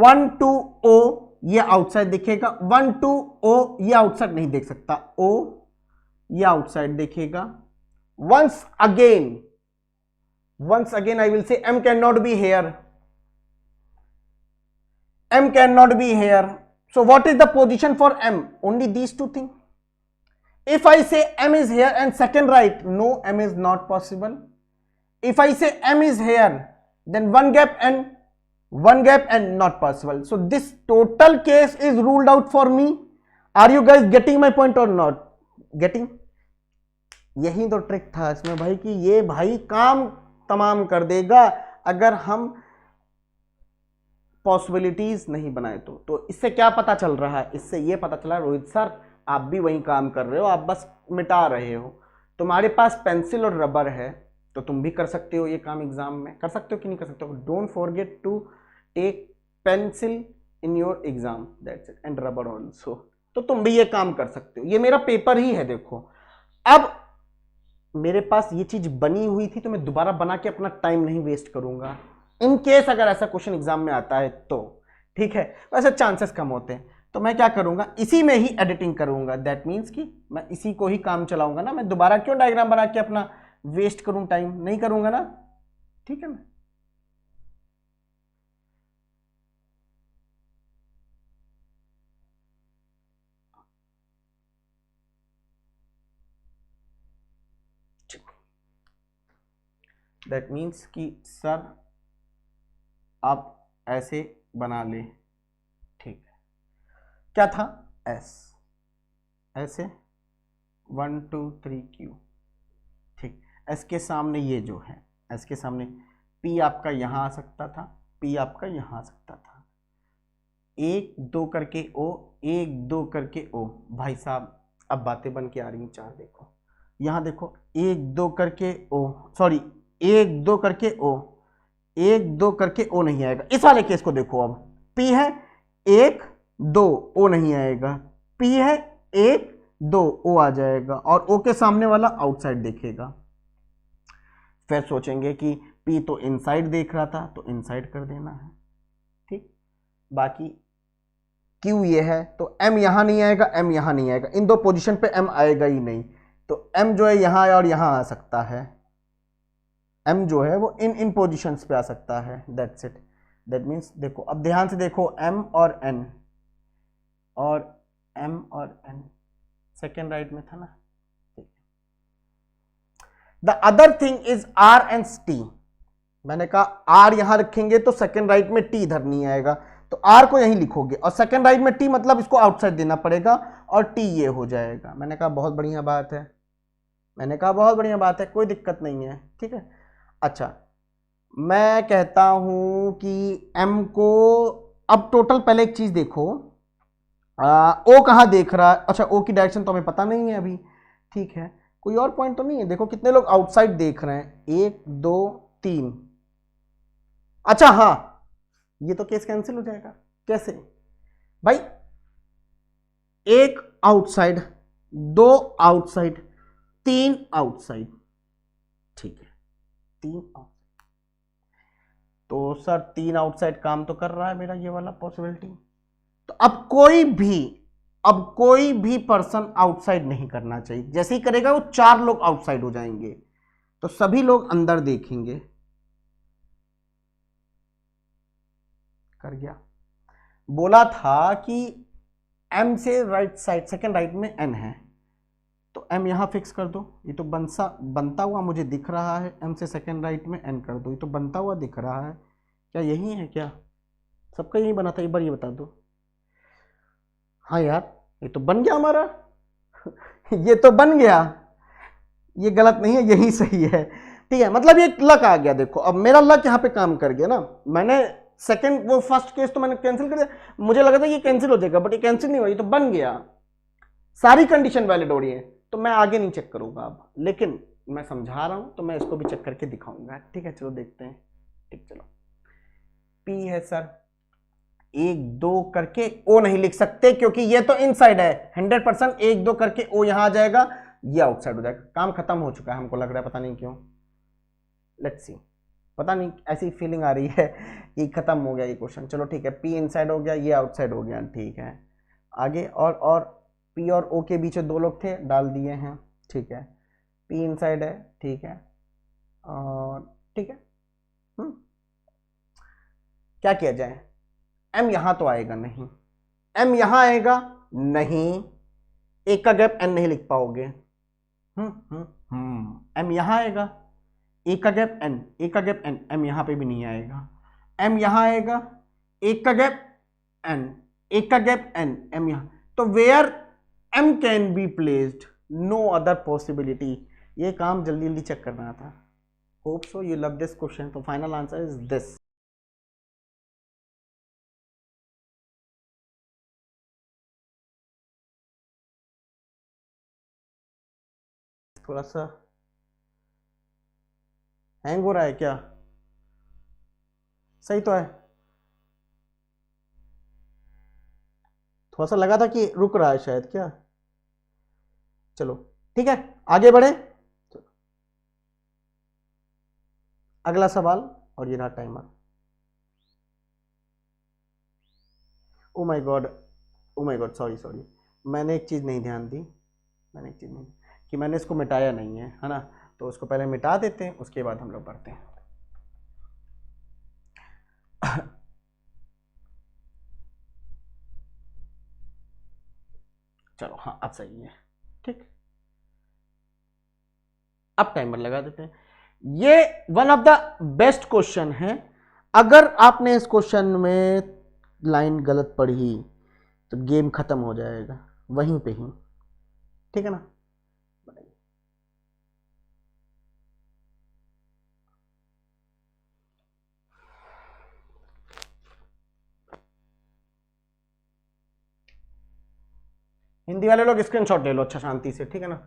1 2 O ये आउटसाइड दिखेगा. 1 2 O ये आउटसाइड नहीं देख सकता. O ये आउटसाइड देखेगा. once again I will say M cannot be here. M cannot be here. So what is the position for M? Only these two things. If I say M is here and second right, no, M is not possible. If I say M is here, then one gap and not possible. So this total case is ruled out for me. Are you guys getting my point or not? Getting? यही तो trick था इसमें भाई, कि ये भाई काम तमाम कर देगा अगर हम पॉसिबिलिटीज नहीं बनाए तो इससे क्या पता चल रहा है? इससे ये पता चला रोहित सर आप भी वही काम कर रहे हो, आप बस मिटा रहे हो. तुम्हारे पास पेंसिल और रबर है तो तुम भी कर सकते हो ये काम. एग्जाम में कर सकते हो कि नहीं कर सकते हो? Don't forget to take pencil in your exam, that's it, and rubber also. तो तुम भी ये काम कर सकते हो. ये मेरा पेपर ही है देखो. अब मेरे पास ये चीज बनी हुई थी तो मैं दोबारा बना के अपना टाइम नहीं वेस्ट करूंगा, इन केस अगर ऐसा क्वेश्चन एग्जाम में आता है तो। ठीक है, वैसे चांसेस कम होते हैं, तो मैं क्या करूंगा, इसी में ही एडिटिंग करूंगा। दैट मीन्स कि मैं इसी को ही काम चलाऊंगा ना, मैं दोबारा क्यों डायग्राम बना के अपना वेस्ट करूं, टाइम नहीं करूंगा ना। ठीक है ना। दैट मीन्स कि सर आप ऐसे बना ले। ठीक है, क्या था, एस, ऐसे 1 2 3 क्यू। ठीक, एस के सामने ये जो है, एस के सामने पी आपका यहां आ सकता था, पी आपका यहां आ सकता था, 1 2 करके ओ, 1 2 करके ओ। भाई साहब अब बातें बन के आ रही हैं चार, देखो यहां देखो, 1 2 करके ओ, सॉरी 1 2 करके ओ, 1 2 करके ओ नहीं आएगा। इस वाले केस को देखो, अब पी है 1 2 ओ नहीं आएगा, पी है 1 2 ओ आ जाएगा, और ओ के सामने वाला आउटसाइड देखेगा। फिर सोचेंगे कि पी तो इनसाइड देख रहा था तो इनसाइड कर देना है। ठीक, बाकी क्यू ये है तो एम यहां नहीं आएगा, एम यहां नहीं आएगा, इन दो पोजीशन पे एम आएगा ही नहीं, तो एम जो है यहां और यहां आ सकता है, एम जो है वो इन पोजीशंस पे आ सकता है। That's it. दैट मीन्स देखो, अब ध्यान से देखो, एम और एन, और एम और एन सेकेंड राइट में था ना। The other thing is R and T. मैंने कहा आर यहां रखेंगे तो सेकेंड राइट में टी इधर नहीं आएगा, तो आर को यहीं लिखोगे, और सेकेंड राइट में टी मतलब इसको आउटसाइड देना पड़ेगा, और टी ये हो जाएगा। मैंने कहा बहुत बढ़िया बात है, मैंने कहा बहुत बढ़िया बात है, कोई दिक्कत नहीं है। ठीक है, अच्छा मैं कहता हूं कि एम को, अब टोटल पहले एक चीज देखो, ओ कहां देख रहा है, अच्छा ओ की डायरेक्शन तो हमें पता नहीं है अभी। ठीक है, कोई और पॉइंट तो नहीं है, देखो कितने लोग आउटसाइड देख रहे हैं, 1 2 3। अच्छा हाँ, ये तो केस कैंसिल हो जाएगा। कैसे भाई, 1 आउटसाइड, 2 आउटसाइड, 3 आउटसाइड। ठीक है, 3 आउटसाइड, तो सर 3 आउटसाइड काम तो कर रहा है मेरा ये वाला पॉसिबिलिटी। तो अब कोई भी पर्सन आउटसाइड नहीं करना चाहिए, जैसे ही करेगा वो 4 लोग आउटसाइड हो जाएंगे, तो सभी लोग अंदर देखेंगे। कर गया, बोला था कि एम से राइट साइड सेकेंड राइट में एन है, तो एम यहां फिक्स कर दो, ये तो बनता हुआ मुझे दिख रहा है, एम से सेकेंड राइट में एन कर दो, ये तो बनता हुआ दिख रहा है। क्या यही है क्या, सबका यही बना था, एक बार ये बता दो। हाँ यार, ये तो बन गया हमारा ये तो बन गया, ये गलत नहीं है, यही सही है। ठीक है, मतलब ये लक आ गया। देखो अब मेरा लक यहाँ पे काम कर गया ना, मैंने सेकंड, वो फर्स्ट केस तो मैंने कैंसिल कर दिया, मुझे लगा था ये कैंसिल हो जाएगा, बट ये कैंसिल नहीं हुआ, ये तो बन गया, सारी कंडीशन वैलिड हो रही है, तो मैं आगे नहीं चेक करूंगा अब, लेकिन मैं समझा रहा हूं तो मैं इसको भी चेक करके दिखाऊंगा। ठीक है, चलो देखते हैं। ठीक, चलो पी है सर, 1 2 करके ओ नहीं लिख सकते क्योंकि ये तो इनसाइड है 100%, 1 2 करके ओ यहां आ जाएगा, ये आउटसाइड हो जाएगा, काम खत्म हो चुका है हमको लग रहा है, पता नहीं क्यों, लेट्स सी, पता नहीं ऐसी फीलिंग आ रही है कि खत्म हो गया ये क्वेश्चन। चलो ठीक है, पी इनसाइड हो गया, ये आउटसाइड हो गया। ठीक है, आगे, और पी और ओ के बीच 2 लोग थे, डाल दिए हैं। ठीक है, पी इनसाइड है। ठीक है, और ठीक है, क्या किया जाए, एम यहां तो आएगा नहीं, एम यहां आएगा नहीं, एक का गैप एन नहीं लिख पाओगे। एम यहां आएगा, एक का गैप एन, एक का गैप एन, एम यहां पे भी नहीं आएगा, एम यहां आएगा, एक का गैप एन, एक का गैप एन, एम यहां, तो where M can be placed, no other possibility. ये काम जल्दी जल्दी चेक करना था। Hope so you love this question, तो फाइनल आंसर इज दिस। थोड़ा सा हैंग हो रहा है क्या, सही तो है, थोड़ा सा लगा था कि रुक रहा है शायद, क्या। चलो ठीक है, आगे बढ़े। अगला सवाल, और ये रहा timer. Oh my God, oh my God, sorry sorry, मैंने एक चीज़ नहीं ध्यान दी, मैंने एक चीज़ नहीं कि मैंने इसको मिटाया नहीं है ना, तो उसको पहले मिटा देते हैं, उसके बाद हम लोग पढ़ते हैं। चलो हाँ अब सही है, ठीक, अब टाइमर लगा देते हैं। ये one of the best question है, अगर आपने इस क्वेश्चन में लाइन गलत पढ़ी तो गेम खत्म हो जाएगा वहीं पे ही, ठीक है ना। हिंदी वाले लोग स्क्रीनशॉट ले लो अच्छा शांति से, ठीक है ना।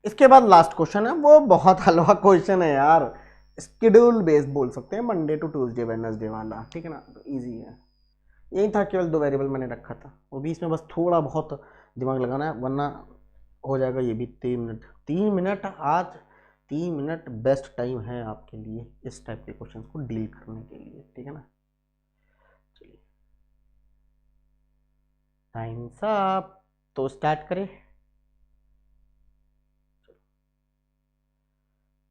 इसके बाद लास्ट क्वेश्चन है, वो बहुत हलवा क्वेश्चन है यार, स्केड्यूल बेस्ड बोल सकते हैं, मंडे टू ट्यूसडे वेडनेसडे वाला, ठीक है ना, तो इजी है। यही था, केवल 2 वेरिएबल मैंने रखा था, वो भी इसमें बस थोड़ा बहुत दिमाग लगाना है, वरना हो जाएगा ये भी। 3 मिनट, 3 मिनट आज, 3 मिनट बेस्ट टाइम है आपके लिए इस टाइप के क्वेश्चन को डील करने के लिए, ठीक है ना। चलिए टाइम साहब, तो स्टार्ट करें,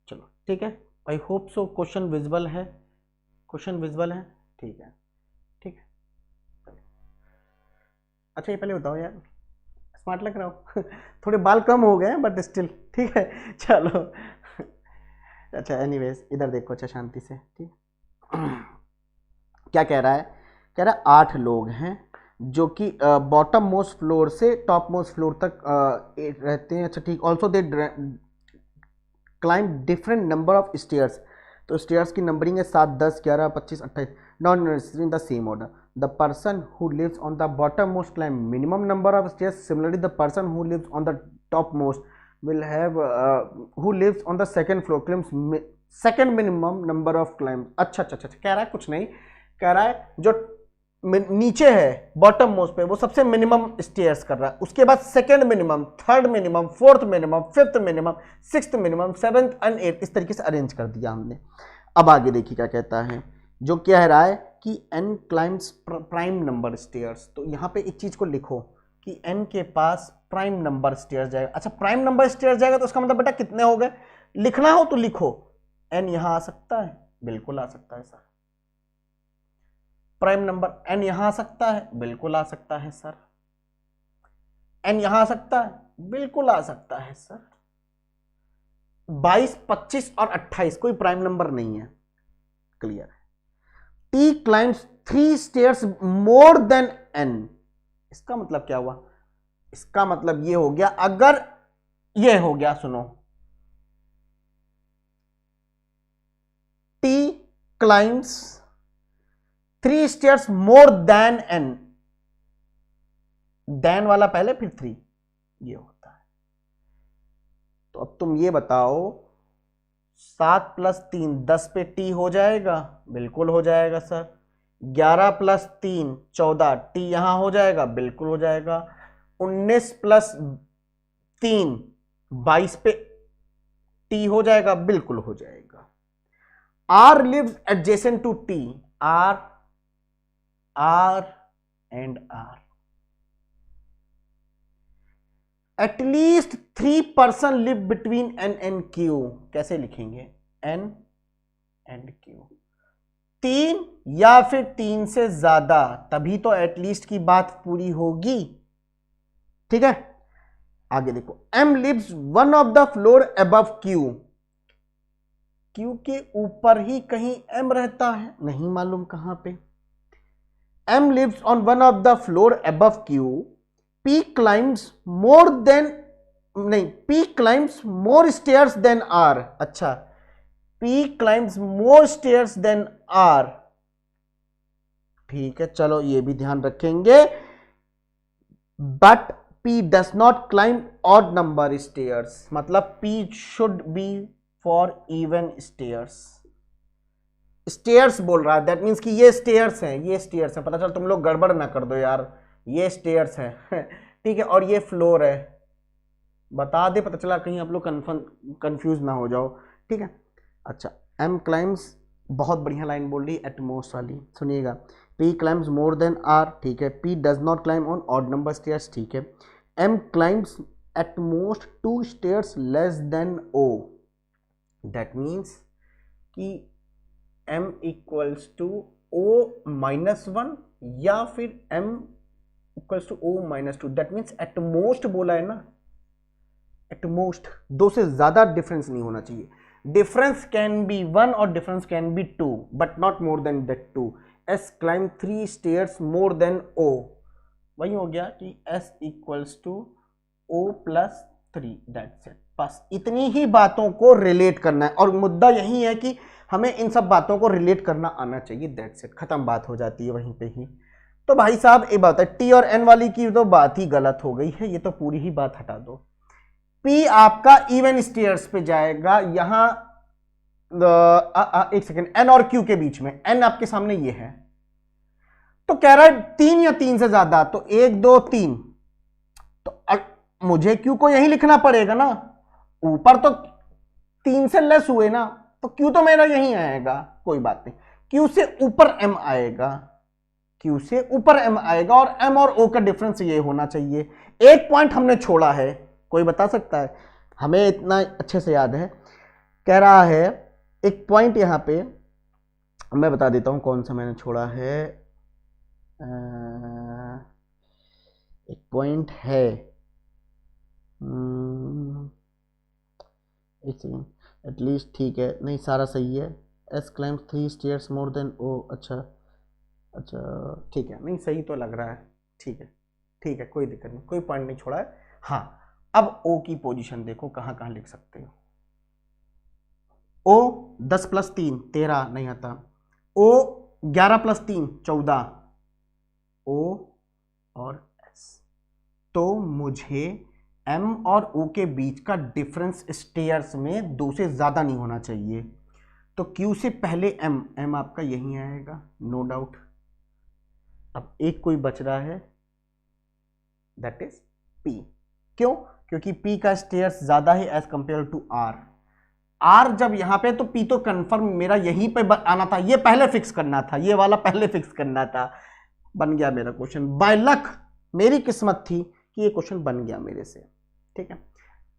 चलो ठीक है। I hope so question visible है, क्वेश्चन विजिबल है, ठीक है, ठीक है। अच्छा ये पहले बताओ यार, स्मार्ट लग रहा हो थोड़े बाल कम हो गए हैं बट स्टिल ठीक है, चलो अच्छा एनीवेज इधर देखो अच्छा शांति से, ठीक क्या कह रहा है, कह रहा है 8 लोग हैं जो कि बॉटम मोस्ट फ्लोर से टॉप मोस्ट फ्लोर तक रहते हैं, अच्छा ठीक, also they climb different number of stairs, तो स्टेयर्स की नंबरिंग है 7, 10, 11, 25, 28, not in the same order. The person who lives on the bottom most climb minimum number of stairs, similarly the person who lives on the top most will have who lives on the second floor claims second minimum number of climbs। अच्छा अच्छा अच्छा, कह रहा है कुछ नहीं, कह रहा है जो नीचे है बॉटम मोस्ट पे वो सबसे मिनिमम स्टेयर्स कर रहा है, उसके बाद second minimum, third minimum, fourth minimum, fifth minimum, sixth minimum, seventh and eight, इस तरीके से अरेंज कर दिया हमने। अब आगे देखिए क्या कहता है, जो कह रहा है कि n climbs prime number stairs, तो यहाँ पे एक चीज को लिखो कि n के पास प्राइम नंबर स्टेयर्स जाएगा। अच्छा प्राइम नंबर स्टेयर्स जाएगा तो उसका मतलब बेटा कितने हो गए, लिखना हो तो लिखो, n यहां आ सकता है, बिल्कुल आ सकता है सर, प्राइम नंबर n यहां आ सकता है, बिल्कुल आ सकता है सर। n यहां आ सकता है, बिल्कुल आ सकता है सर। 22, 25 और 28 कोई प्राइम नंबर नहीं है, क्लियर है। T climbs 3 stairs more than n, इसका मतलब क्या हुआ? इसका मतलब ये हो गया, अगर ये हो गया, सुनो, T climbs 3 stairs more than n, then वाला पहले फिर 3, ये होता है। तो अब तुम ये बताओ, 7 + 3 10 पे T हो जाएगा, बिल्कुल हो जाएगा सर। 11 + 3 14, T यहां हो जाएगा, बिल्कुल हो जाएगा। 19 + 3 22 पे T हो जाएगा, बिल्कुल हो जाएगा। R lives adjacent to T, R and R. At least 3 person live between N and Q. कैसे लिखेंगे? N and Q, 3 या फिर 3 से ज्यादा, तभी तो एटलीस्ट की बात पूरी होगी, ठीक है। आगे देखो, M lives one of the floor above Q. Q के ऊपर ही कहीं M रहता है, नहीं मालूम कहां पे। M lives on one of the floor above Q. P climbs more than, नहीं, P climbs more stairs than R. अच्छा, P climbs more stairs than R, ठीक है, चलो ये भी ध्यान रखेंगे। But P does not climb odd number stairs, मतलब P should be for even stairs. Stairs बोल रहा है, दैट मीन्स कि ये स्टेयर्स हैं, ये स्टेयर्स हैं, पता चल तुम लोग गड़बड़ ना कर दो यार, ये स्टेयर्स हैं ठीक है, और ये फ्लोर है, बता दे, पता चला कहीं आप लोग कंफ्यूज ना हो जाओ, ठीक है। अच्छा, M क्लाइम्स, बहुत बढ़िया लाइन बोल रही, एटमोस्ट वाली, सुनिएगा। P climbs more than R, ठीक है। P does not climb on odd number stairs, ठीक है। M climbs at most 2 stairs less than O, that means कि M इक्वल्स टू O-1 या फिर M equals to O-2, that means at most बोला है ना, एटमोस्ट, 2 से ज्यादा डिफरेंस नहीं होना चाहिए। डिफरेंस कैन बी 1 और difference can be 2, but not more than that 2। S climb 3 stairs more than O, वही हो गया कि S equals to O+3, that's it. बस इतनी ही बातों को रिलेट करना है, और मुद्दा यही है कि हमें इन सब बातों को रिलेट करना आना चाहिए, दैट्स इट, खत्म बात हो जाती है वहीं पे ही। तो भाई साहब एक बात है, T और N वाली की तो बात ही गलत हो गई है, ये तो पूरी ही बात हटा दो। P आपका इवन स्टेयर्स पे जाएगा, यहां एक सेकेंड, N और Q के बीच में, N आपके सामने ये है, तो कह रहा है 3 या 3 से ज्यादा, तो 1 2 3, तो मुझे Q को यही लिखना पड़ेगा ना, ऊपर तो 3 से लेस हुए ना, तो Q तो मेरा यही आएगा, कोई बात नहीं। Q से ऊपर M आएगा, Q से ऊपर M आएगा, और M और O का डिफरेंस ये होना चाहिए। एक पॉइंट हमने छोड़ा है, कोई बता सकता है? हमें इतना अच्छे से याद है, कह रहा है एक पॉइंट यहां पे, मैं बता देता हूं कौन सा मैंने छोड़ा है। एक पॉइंट है, एक सेकेंड, एटलीस्ट, ठीक है, नहीं सारा सही है। S climbs 3 stairs more than O, अच्छा अच्छा, ठीक है, नहीं सही तो लग रहा है, ठीक है ठीक है, कोई दिक्कत नहीं, कोई पॉइंट नहीं छोड़ा है। हाँ, अब O की पोजीशन देखो, कहां कहां लिख सकते हो। O 10 + 3 13 नहीं आता, O 11 + 3 14, O और S, तो मुझे M और O के बीच का डिफरेंस स्टेयर्स में 2 से ज्यादा नहीं होना चाहिए, तो Q से पहले M आपका यही आएगा, नो डाउट। अब एक कोई बच रहा है, दैट इज P, क्यों? क्योंकि P का स्टेयर्स ज्यादा है एज कंपेयर टू R जब यहां पे, तो P तो कंफर्म मेरा यहीं पे आना था, ये पहले फिक्स करना था, ये वाला पहले फिक्स करना था, बन गया मेरा क्वेश्चन, बाय लक, मेरी किस्मत थी कि ये क्वेश्चन बन गया मेरे से, ठीक है।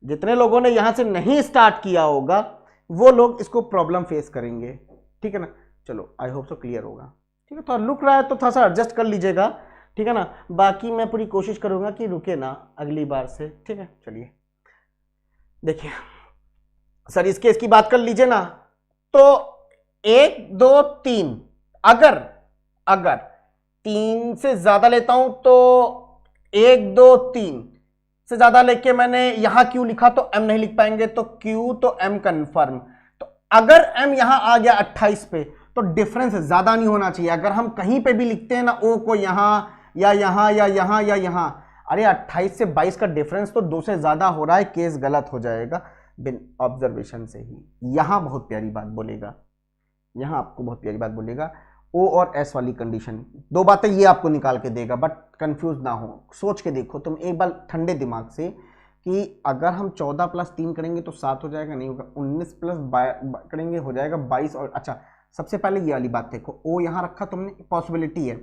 जितने लोगों ने यहां से नहीं स्टार्ट किया होगा वो लोग इसको प्रॉब्लम फेस करेंगे, ठीक है ना। चलो, आई होप सो क्लियर होगा। ठीक है, थोड़ा रुक रहा है तो थोड़ा सा एडजस्ट कर लीजिएगा, ठीक है ना। बाकी मैं पूरी कोशिश करूंगा कि रुके ना अगली बार से, ठीक है। चलिए देखिए सर, इस केस की बात कर लीजिए ना, तो 1 2 3, अगर अगर 3 से ज्यादा लेता हूं तो 1 2 3 से ज्यादा लेके मैंने यहां क्यू लिखा तो एम नहीं लिख पाएंगे, तो क्यू तो एम कन्फर्म। तो अगर एम यहां आ गया 28 पे तो डिफरेंस ज्यादा नहीं होना चाहिए। अगर हम कहीं पे भी लिखते हैं ना ओ को यहां या यहां या यहां या यहां, अरे 28 से 22 का डिफरेंस तो 2 से ज्यादा हो रहा है, केस गलत हो जाएगा बिन ऑब्जर्वेशन से ही। यहां बहुत प्यारी बात बोलेगा, यहां आपको बहुत प्यारी बात बोलेगा, ओ और एस वाली कंडीशन, दो बातें ये आपको निकाल के देगा, बट कंफ्यूज ना हो, सोच के देखो तुम एक बार ठंडे दिमाग से कि अगर हम 14 + 3 करेंगे तो 7 हो जाएगा, नहीं होगा, 19 + करेंगे हो जाएगा 22। और अच्छा सबसे पहले ये वाली बात देखो, ओ यहां रखा तुमने, पॉसिबिलिटी है,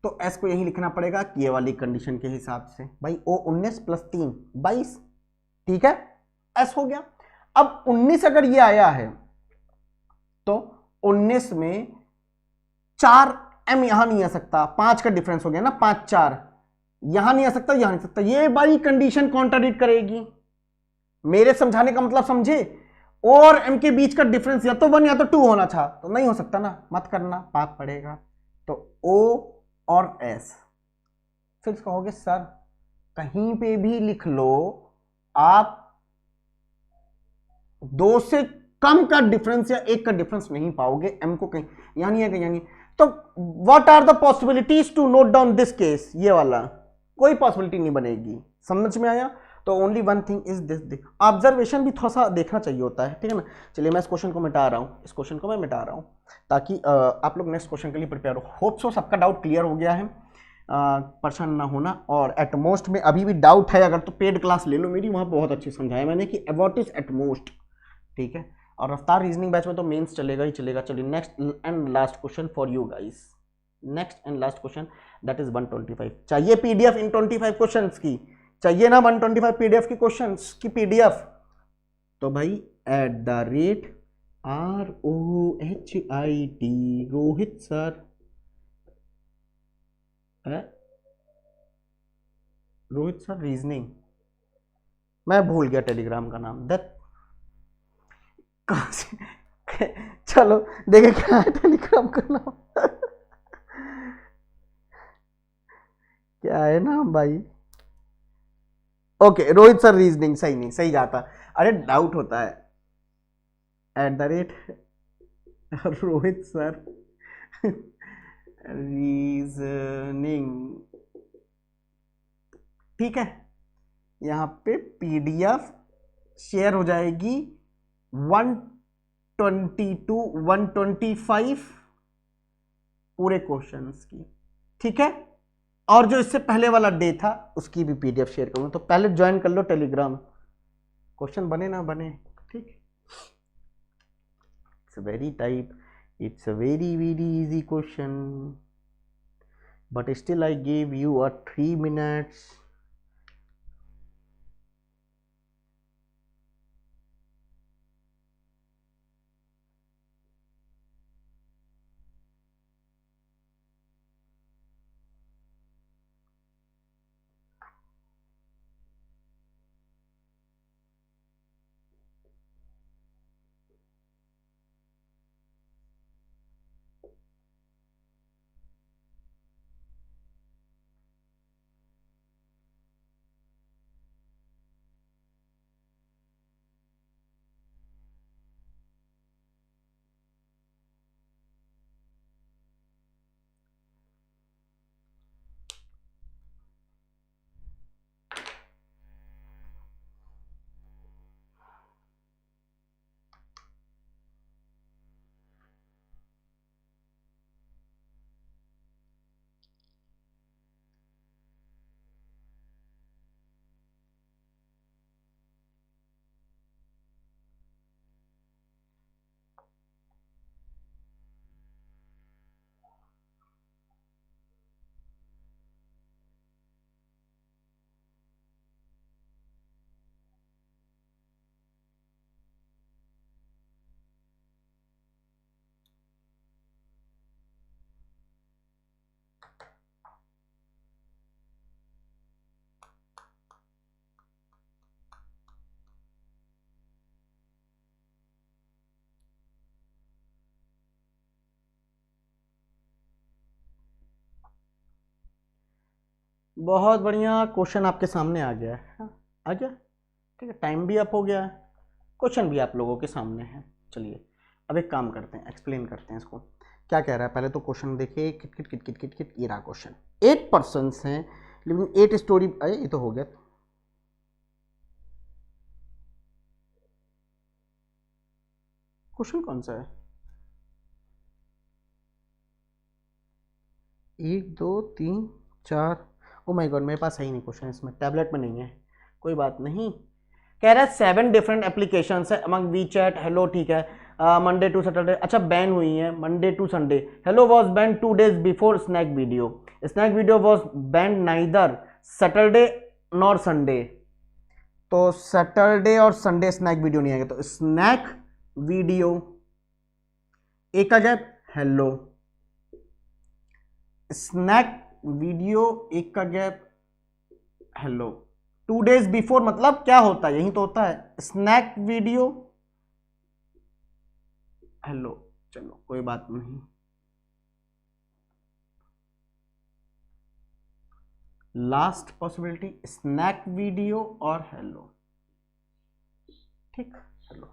तो एस को यही लिखना पड़ेगा कि ये वाली कंडीशन के हिसाब से, भाई ओ 19 + 3 22, ठीक है, एस हो गया। अब 19 अगर ये आया है तो 19 में 4 एम यहां नहीं आ सकता, 5 का डिफरेंस हो गया ना, 5 4 यहां नहीं आ सकता, यहां नहीं आ सकता, ये बाई कंडीशन कॉन्ट्राडिक्ट करेगी। मेरे समझाने का मतलब समझे, ओ और एम के बीच का डिफरेंस या तो 1 या तो 2 होना था, तो नहीं हो सकता ना, मत करना, पाप पड़ेगा। तो ओ और एस, फिर कहोगे सर कहीं पे भी लिख लो आप, 2 से कम का डिफरेंस या 1 का डिफरेंस नहीं पाओगे, एम को कहीं यानी है कि यानी। तो what are the possibilities to note down this case, ये वाला कोई पॉसिबिलिटी नहीं बनेगी, समझ में आया। तो only one thing is this, observation भी थोड़ा सा देखना चाहिए होता है, ठीक है ना। चलिए मैं इस क्वेश्चन को मिटा रहा हूं, इस क्वेश्चन को मैं मिटा रहा हूं ताकि आप लोग नेक्स्ट क्वेश्चन के लिए प्रिपेयर हो। होप सो सबका डाउट क्लियर हो गया है, परेशान ना होना। और एटमोस्ट में अभी भी डाउट है अगर, तो पेड क्लास ले लो मेरी, वहां बहुत अच्छे समझाया मैंने कि व्हाट इज एटमोस्ट, ठीक है। और रफ्तार रीजनिंग बैच में तो मेंस चलेगा ही चलेगा। चलिए next and last question for you guys, next and last question that is 125। चाहिए पीडीएफ इन 25 क्वेश्चंस की, चाहिए ना 125 पीडीएफ की क्वेश्चंस की पीडीएफ, तो भाई @ROHIT Rohit sir, Rohit sir reasoning, मैं भूल गया टेलीग्राम का नाम, दैट कहां से चलो देखे क्या है टेलीग्राम का नाम क्या है नाम भाई, ओके रोहित सर रीजनिंग, सही नहीं सही जाता, अरे डाउट होता है, @रोहित सर रीजनिंग, ठीक है। यहाँ पे पीडीएफ शेयर हो जाएगी 122 125 पूरे क्वेश्चंस की, ठीक है। और जो इससे पहले वाला डे था उसकी भी पीडीएफ शेयर करूंगा, तो पहले ज्वाइन कर लो टेलीग्राम, क्वेश्चन बने ना बने, ठीक। It's very type, it's a very easy question, but still I give you a 3 minutes। बहुत बढ़िया, क्वेश्चन आपके सामने आ गया है। हाँ, आ गया, ठीक है, टाइम भी अप हो गया है, क्वेश्चन भी आप लोगों के सामने है। चलिए अब एक काम करते हैं, एक्सप्लेन करते हैं इसको क्या कह रहा है। पहले तो क्वेश्चन देखिए, kit kit kit kit kit kit, ये रहा क्वेश्चन। 8 पर्सन्स हैं लिविंग 8 स्टोरी, अरे ये तो हो गया। क्वेश्चन कौन सा है? 1 2 3 4, ओ माय गॉड, मेरे पास है ही नहीं क्वेश्चन, इसमें टैबलेट में नहीं है, कोई बात नहीं। कह रहा है 7 डिफरेंट एप्लीकेशन है अमंग वी चैट। हेलो, ठीक है, मंडे टू सैटरडे, अच्छा बैन हुई है Monday to Sunday. Helo was ban 2 days before Snack Video. Snack Video was ban neither Saturday nor Sunday. तो सैटरडे और संडे स्नैक वीडियो नहीं आएगा, तो स्नैक वीडियो एक का गैप, हेलो स्नैक वीडियो एक का गैप, हेलो। 2 days बिफोर मतलब क्या होता है, यही तो होता है, स्नैक वीडियो हेलो। चलो कोई बात नहीं, लास्ट पॉसिबिलिटी स्नैक वीडियो और हेलो, ठीक। हेलो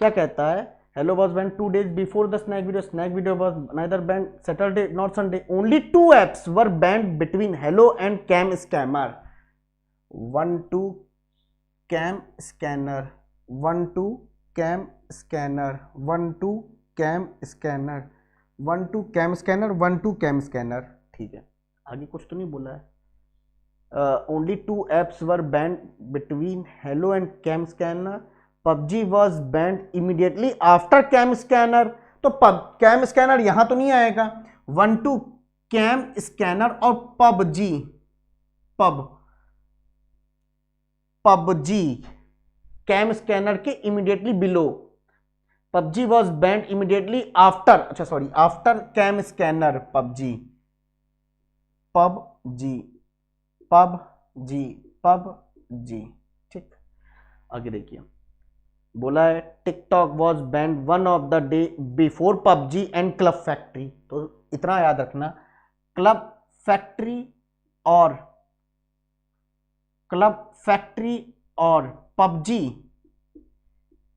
क्या कहता है, Helo was banned 2 days before the Snack Video was neither banned Saturday not Sunday. Only 2 apps were banned between Helo and CamScanner. 1 2 CamScanner, 1 2 CamScanner, 1 2 CamScanner, 1 2 CamScanner, 1 2 CamScanner, ठीक है। आगे कुछ तो नहीं बोला है। Only 2 apps were banned between Helo and CamScanner. PUBG was banned immediately after CamScanner. तो CamScanner यहां तो नहीं आएगा। 1 2 कैम स्कैनर और PUBG, PUBG कैम स्कैनर के immediately below. PUBG was banned immediately after, अच्छा sorry, after CamScanner. PUBG ठीक। आगे देखिए, बोला है TikTok was banned 1 of the day before PUBG and Club Factory. तो इतना याद रखना, क्लब फैक्ट्री और PUBG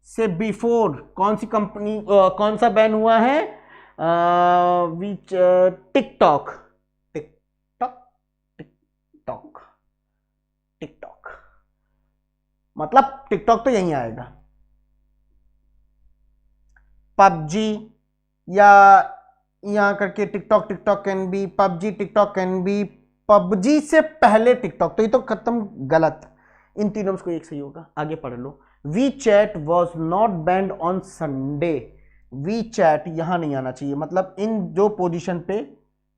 से बिफोर कौन सी कंपनी, कौन सा बैन हुआ है? विच टिकटॉक मतलब टिकटॉक तो यहीं आएगा। PUBG या यहां करके TikTok can be PUBG, TikTok can be PUBG से पहले टिकटॉक, तो ये तो खत्म, गलत। इन तीनों में कोई एक सही होगा। आगे पढ़ लो। WeChat was not banned on Sunday. WeChat यहां नहीं आना चाहिए, मतलब इन जो पोजीशन पे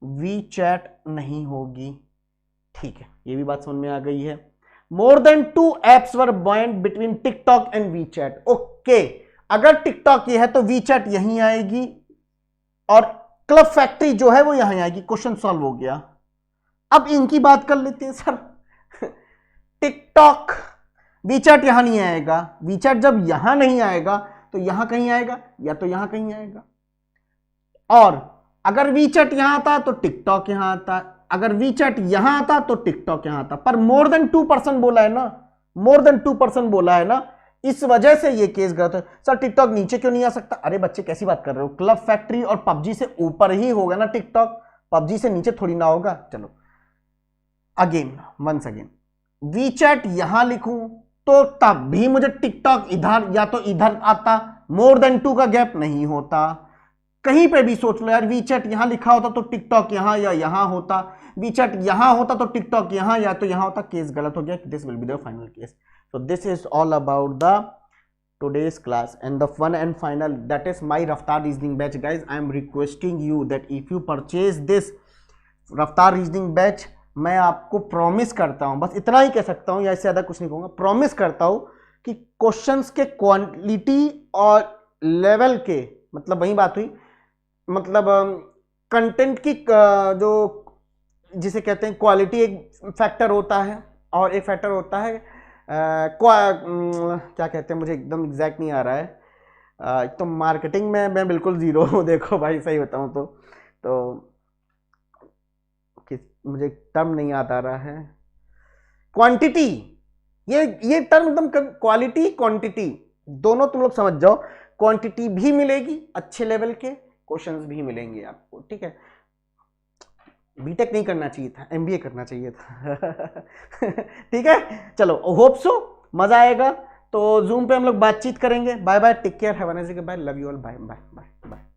वी चैट नहीं होगी, ठीक है, ये भी बात समझ में आ गई है। More than 2 apps were banned between TikTok and WeChat. Okay, अगर टिकटॉक ये है तो वी चैट यहीं आएगी और क्लब फैक्ट्री जो है वो यहां आएगी। क्वेश्चन सॉल्व हो गया। अब इनकी बात कर लेते हैं सर। टिकटॉक, वीचैट यहां नहीं आएगा। वीचैट जब यहां नहीं आएगा तो यहां कहीं आएगा, या तो यहां कहीं आएगा। और अगर वीचैट यहां आता तो टिकटॉक यहां आता, अगर वीचैट यहां आता तो टिकटॉक यहां आता। पर मोर देन 2% बोला है ना, मोर देन 2% बोला है ना, इस वजह से ये केस गलत है। सर टिकटॉक नीचे क्यों नहीं आ सकता? अरे बच्चे कैसी बात कर रहे हो, क्लब फैक्ट्री और PUBG से ऊपर ही होगा ना टिकटॉक, PUBG से नीचे थोड़ी ना होगा। चलो अगेन, वंस अगेन, वीचैट यहां लिखूं तो तब भी मुझे टिकटॉक इधर या तो इधर आता, मोर देन 2 का गैप नहीं होता। कहीं पे भी सोच लो यार, वीचैट यहां लिखा होता तो टिकटॉक यहां या यहां होता, वीचैट यहां होता तो टिकटॉक यहां या तो यहां होता। केस गलत हो गया, this will be the final case. So this is all about the today's class and the fun and final, that is my Raftar reasoning batch. Guys, I am requesting you that if you purchase this Raftar reasoning batch, मैं आपको promise करता हूं, बस इतना ही कह सकता हूं या इससे ज्यादा कुछ नहीं कहूंगा, प्रॉमिस करता हूं कि क्वेश्चंस के क्वालिटी और लेवल के, मतलब वही बात हुई, मतलब कंटेंट की जो जिसे कहते हैं क्वालिटी, एक फैक्टर होता है और एक फैक्टर होता है क्या कहते हैं, मुझे एकदम एग्जैक्ट नहीं आ रहा है। तो मार्केटिंग में मैं बिल्कुल जीरो हूँ, देखो भाई सही बताऊँ तो मुझे टर्म नहीं याद आ रहा है, क्वांटिटी, ये टर्म एकदम, क्वालिटी क्वांटिटी दोनों तुम लोग समझ जाओ। क्वांटिटी भी मिलेगी, अच्छे लेवल के क्वेश्चंस भी मिलेंगे आपको, ठीक है। बीटेक नहीं करना चाहिए था, एमबीए करना चाहिए था। ठीक है, चलो होप सो मजा आएगा। तो जूम पे हम लोग बातचीत करेंगे। Bye bye, take care, have a nice day, bye, love you all, bye bye bye bye.